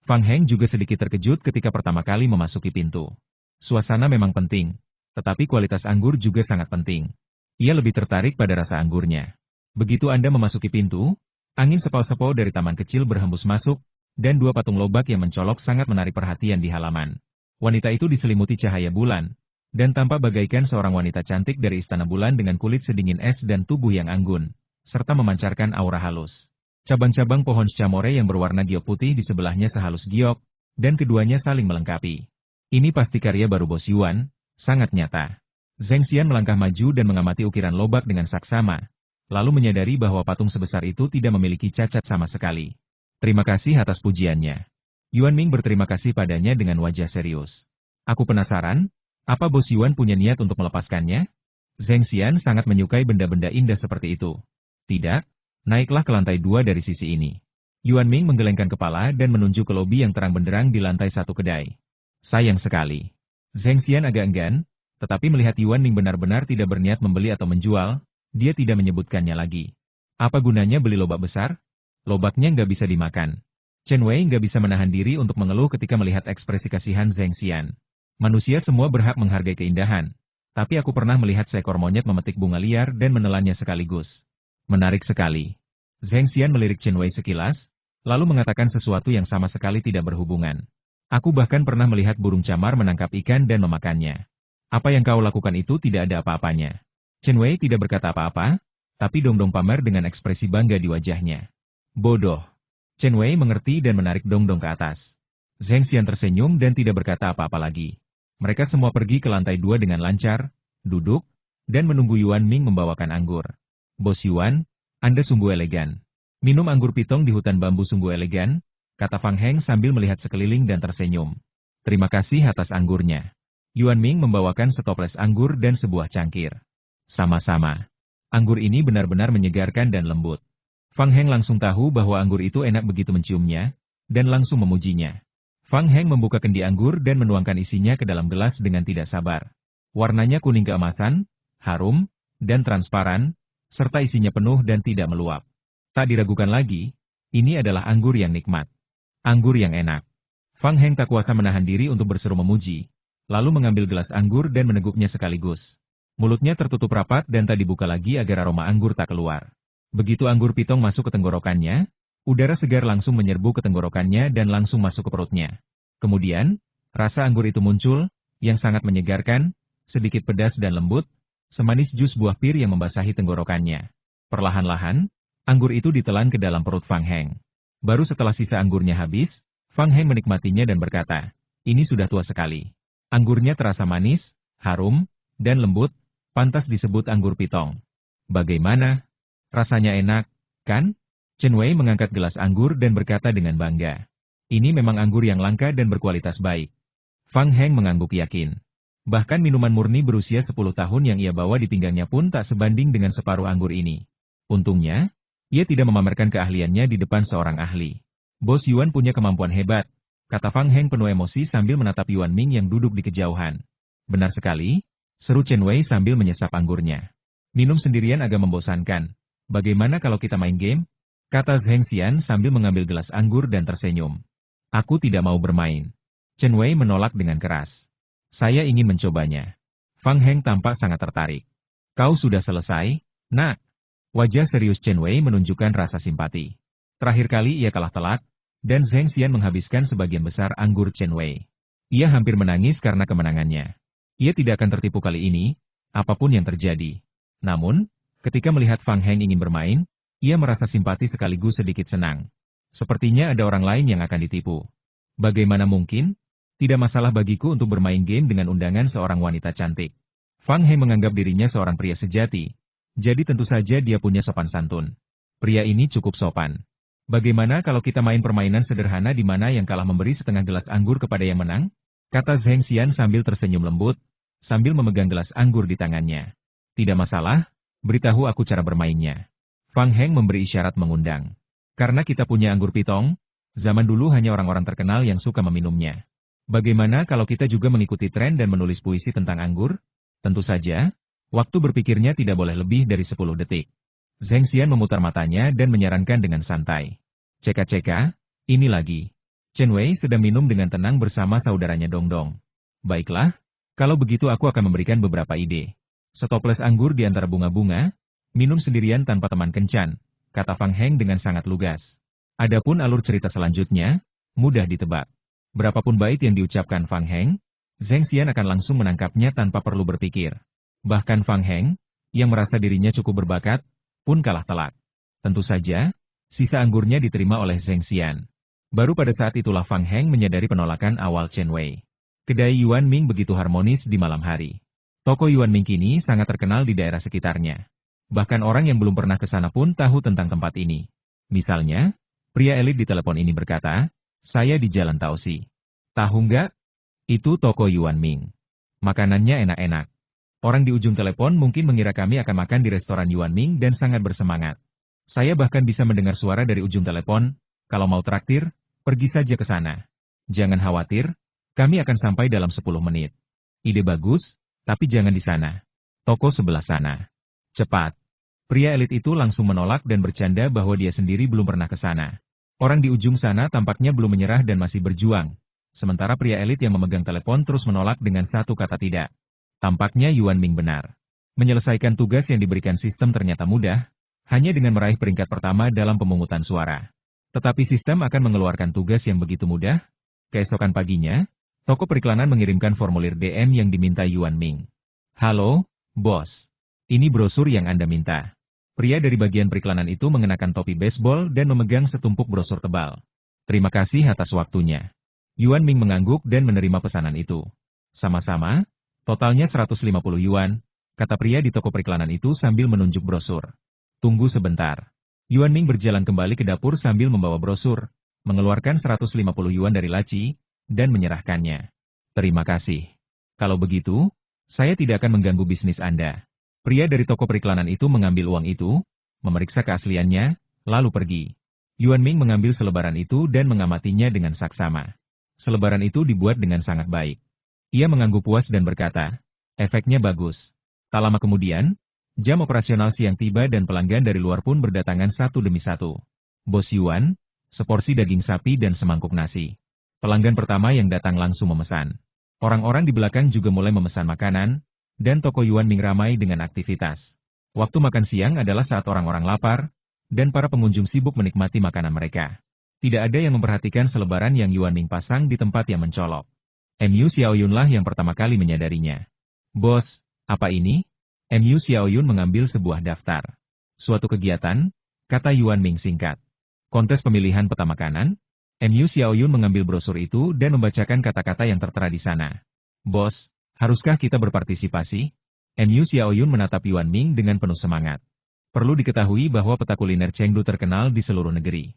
Fang Heng juga sedikit terkejut ketika pertama kali memasuki pintu. Suasana memang penting, tetapi kualitas anggur juga sangat penting. Ia lebih tertarik pada rasa anggurnya. Begitu Anda memasuki pintu, angin sepau-sepau dari taman kecil berhembus masuk, dan dua patung lobak yang mencolok sangat menarik perhatian di halaman. Wanita itu diselimuti cahaya bulan, dan tampak bagaikan seorang wanita cantik dari istana bulan dengan kulit sedingin es dan tubuh yang anggun, serta memancarkan aura halus. Cabang-cabang pohon scamore yang berwarna giok putih di sebelahnya sehalus giok, dan keduanya saling melengkapi. Ini pasti karya baru Bos Yuan, sangat nyata. Zheng Xian melangkah maju dan mengamati ukiran lobak dengan saksama, lalu menyadari bahwa patung sebesar itu tidak memiliki cacat sama sekali. Terima kasih atas pujiannya. Yuan Ming berterima kasih padanya dengan wajah serius. Aku penasaran, apa Bos Yuan punya niat untuk melepaskannya? Zheng Xian sangat menyukai benda-benda indah seperti itu. Tidak, naiklah ke lantai 2 dari sisi ini. Yuan Ming menggelengkan kepala dan menunjuk ke lobi yang terang benderang di lantai 1 kedai. Sayang sekali. Zheng Xian agak enggan, tetapi melihat Yuan Ming benar-benar tidak berniat membeli atau menjual, dia tidak menyebutkannya lagi. Apa gunanya beli lobak besar? Lobaknya nggak bisa dimakan. Chen Wei nggak bisa menahan diri untuk mengeluh ketika melihat ekspresi kasihan Zheng Xian. Manusia semua berhak menghargai keindahan, tapi aku pernah melihat seekor monyet memetik bunga liar dan menelannya sekaligus. Menarik sekali. Zheng Xian melirik Chen Wei sekilas, lalu mengatakan sesuatu yang sama sekali tidak berhubungan. Aku bahkan pernah melihat burung camar menangkap ikan dan memakannya. Apa yang kau lakukan itu tidak ada apa-apanya. Chen Wei tidak berkata apa-apa, tapi Dongdong pamer dengan ekspresi bangga di wajahnya. Bodoh. Chen Wei mengerti dan menarik Dongdong ke atas. Zheng Xian tersenyum dan tidak berkata apa-apa lagi. Mereka semua pergi ke lantai 2 dengan lancar, duduk, dan menunggu Yuan Ming membawakan anggur. Bos Yuan, Anda sungguh elegan. Minum anggur pitong di hutan bambu sungguh elegan, kata Fang Heng sambil melihat sekeliling dan tersenyum. Terima kasih atas anggurnya. Yuan Ming membawakan setoples anggur dan sebuah cangkir. Sama-sama. Anggur ini benar-benar menyegarkan dan lembut. Fang Heng langsung tahu bahwa anggur itu enak begitu menciumnya, dan langsung memujinya. Fang Heng membuka kendi anggur dan menuangkan isinya ke dalam gelas dengan tidak sabar. Warnanya kuning keemasan, harum, dan transparan, serta isinya penuh dan tidak meluap. Tak diragukan lagi, ini adalah anggur yang nikmat. Anggur yang enak. Fang Heng tak kuasa menahan diri untuk berseru memuji, lalu mengambil gelas anggur dan meneguknya sekaligus. Mulutnya tertutup rapat dan tak dibuka lagi agar aroma anggur tak keluar. Begitu anggur pitong masuk ke tenggorokannya, udara segar langsung menyerbu ke tenggorokannya dan langsung masuk ke perutnya. Kemudian, rasa anggur itu muncul, yang sangat menyegarkan, sedikit pedas dan lembut, semanis jus buah pir yang membasahi tenggorokannya. Perlahan-lahan, anggur itu ditelan ke dalam perut Fang Heng. Baru setelah sisa anggurnya habis, Fang Heng menikmatinya dan berkata, ini sudah tua sekali. Anggurnya terasa manis, harum, dan lembut, pantas disebut anggur pitong. Bagaimana? Rasanya enak, kan? Chen Wei mengangkat gelas anggur dan berkata dengan bangga. Ini memang anggur yang langka dan berkualitas baik. Fang Heng mengangguk yakin. Bahkan minuman murni berusia 10 tahun yang ia bawa di pinggangnya pun tak sebanding dengan separuh anggur ini. Untungnya, ia tidak memamerkan keahliannya di depan seorang ahli. Bos Yuan punya kemampuan hebat, kata Fang Heng penuh emosi sambil menatap Yuan Ming yang duduk di kejauhan. Benar sekali, Seru Chen Wei sambil menyesap anggurnya. Minum sendirian agak membosankan. Bagaimana kalau kita main game? Kata Zheng Xian sambil mengambil gelas anggur dan tersenyum. Aku tidak mau bermain. Chen Wei menolak dengan keras. Saya ingin mencobanya. Fang Heng tampak sangat tertarik. Kau sudah selesai, nak? Wajah serius Chen Wei menunjukkan rasa simpati. Terakhir kali ia kalah telak, dan Zheng Xian menghabiskan sebagian besar anggur Chen Wei. Ia hampir menangis karena kemenangannya. Ia tidak akan tertipu kali ini, apapun yang terjadi. Namun, ketika melihat Fang Heng ingin bermain, ia merasa simpati sekaligus sedikit senang. Sepertinya ada orang lain yang akan ditipu. Bagaimana mungkin? Tidak masalah bagiku untuk bermain game dengan undangan seorang wanita cantik. Fang Heng menganggap dirinya seorang pria sejati, jadi tentu saja dia punya sopan santun. Pria ini cukup sopan. Bagaimana kalau kita main permainan sederhana di mana yang kalah memberi setengah gelas anggur kepada yang menang? Kata Zheng Xian sambil tersenyum lembut, sambil memegang gelas anggur di tangannya. Tidak masalah, beritahu aku cara bermainnya. Fang Heng memberi isyarat mengundang. Karena kita punya anggur pitong, zaman dulu hanya orang-orang terkenal yang suka meminumnya. Bagaimana kalau kita juga mengikuti tren dan menulis puisi tentang anggur? Tentu saja, waktu berpikirnya tidak boleh lebih dari 10 detik. Zheng Xian memutar matanya dan menyarankan dengan santai. Ceka-ceka, ini lagi. Chen Wei sedang minum dengan tenang bersama saudaranya Dongdong. Baiklah, kalau begitu aku akan memberikan beberapa ide. Setoples anggur di antara bunga-bunga, minum sendirian tanpa teman kencan, kata Fang Heng dengan sangat lugas. Adapun alur cerita selanjutnya, mudah ditebak. Berapapun bait yang diucapkan Fang Heng, Zheng Xian akan langsung menangkapnya tanpa perlu berpikir. Bahkan Fang Heng, yang merasa dirinya cukup berbakat, pun kalah telak. Tentu saja, sisa anggurnya diterima oleh Zheng Xian. Baru pada saat itulah Fang Heng menyadari penolakan awal Chen Wei. Kedai Yuan Ming begitu harmonis di malam hari. Toko Yuan Ming kini sangat terkenal di daerah sekitarnya. Bahkan orang yang belum pernah ke sana pun tahu tentang tempat ini. Misalnya, pria elit di telepon ini berkata, saya di Jalan Taoxi. Tahu nggak? Itu toko Yuan Ming. Makanannya enak-enak. Orang di ujung telepon mungkin mengira kami akan makan di restoran Yuan Ming dan sangat bersemangat. Saya bahkan bisa mendengar suara dari ujung telepon, kalau mau traktir, pergi saja ke sana. Jangan khawatir, kami akan sampai dalam 10 menit. Ide bagus, tapi jangan di sana. Toko sebelah sana. Cepat. Pria elit itu langsung menolak dan bercanda bahwa dia sendiri belum pernah ke sana. Orang di ujung sana tampaknya belum menyerah dan masih berjuang. Sementara pria elit yang memegang telepon terus menolak dengan satu kata tidak. Tampaknya Yuan Ming benar. Menyelesaikan tugas yang diberikan sistem ternyata mudah, hanya dengan meraih peringkat pertama dalam pemungutan suara. Tetapi sistem akan mengeluarkan tugas yang begitu mudah. Keesokan paginya, toko periklanan mengirimkan formulir DM yang diminta Yuan Ming. Halo, bos. Ini brosur yang Anda minta. Pria dari bagian periklanan itu mengenakan topi baseball dan memegang setumpuk brosur tebal. Terima kasih atas waktunya. Yuan Ming mengangguk dan menerima pesanan itu. Sama-sama, totalnya 150 yuan, kata pria di toko periklanan itu sambil menunjuk brosur. Tunggu sebentar. Yuan Ming berjalan kembali ke dapur sambil membawa brosur, mengeluarkan 150 yuan dari laci, dan menyerahkannya. Terima kasih. Kalau begitu, saya tidak akan mengganggu bisnis Anda. Pria dari toko periklanan itu mengambil uang itu, memeriksa keasliannya, lalu pergi. Yuan Ming mengambil selebaran itu dan mengamatinya dengan saksama. Selebaran itu dibuat dengan sangat baik. Ia mengangguk puas dan berkata, efeknya bagus. Tak lama kemudian, jam operasional siang tiba dan pelanggan dari luar pun berdatangan satu demi satu. Bos Yuan, seporsi daging sapi dan semangkuk nasi. Pelanggan pertama yang datang langsung memesan. Orang-orang di belakang juga mulai memesan makanan, dan toko Yuan Ming ramai dengan aktivitas. Waktu makan siang adalah saat orang-orang lapar, dan para pengunjung sibuk menikmati makanan mereka. Tidak ada yang memperhatikan selebaran yang Yuan Ming pasang di tempat yang mencolok. Mu Xiaoyunlah yang pertama kali menyadarinya. Bos, apa ini? Mu Xiaoyun mengambil sebuah daftar. Suatu kegiatan, kata Yuan Ming singkat. Kontes pemilihan peta makanan? Mu Xiaoyun mengambil brosur itu dan membacakan kata-kata yang tertera di sana. Bos, haruskah kita berpartisipasi? Mu Xiaoyun menatap Yuan Ming dengan penuh semangat. Perlu diketahui bahwa peta kuliner Chengdu terkenal di seluruh negeri.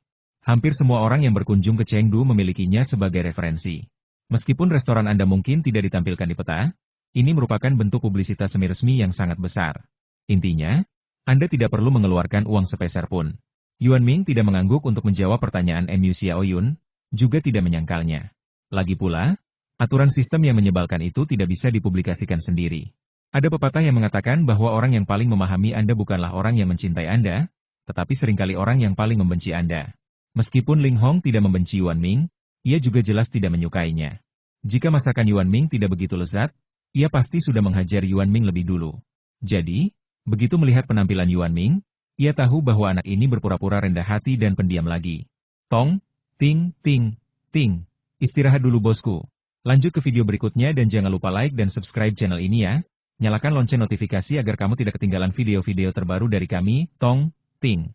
Hampir semua orang yang berkunjung ke Chengdu memilikinya sebagai referensi. Meskipun restoran Anda mungkin tidak ditampilkan di peta, ini merupakan bentuk publisitas semi-resmi yang sangat besar. Intinya, Anda tidak perlu mengeluarkan uang sepeser pun. Yuan Ming tidak mengangguk untuk menjawab pertanyaan Mu Xiaoyun, juga tidak menyangkalnya. Lagi pula, aturan sistem yang menyebalkan itu tidak bisa dipublikasikan sendiri. Ada pepatah yang mengatakan bahwa orang yang paling memahami Anda bukanlah orang yang mencintai Anda, tetapi seringkali orang yang paling membenci Anda. Meskipun Ling Hong tidak membenci Yuan Ming, ia juga jelas tidak menyukainya. Jika masakan Yuan Ming tidak begitu lezat, ia pasti sudah menghajar Yuan Ming lebih dulu. Jadi, begitu melihat penampilan Yuan Ming, ia tahu bahwa anak ini berpura-pura rendah hati dan pendiam lagi. Tong, ting, ting, ting. Istirahat dulu bosku. Lanjut ke video berikutnya dan jangan lupa like dan subscribe channel ini ya. Nyalakan lonceng notifikasi agar kamu tidak ketinggalan video-video terbaru dari kami, Tong, Ting.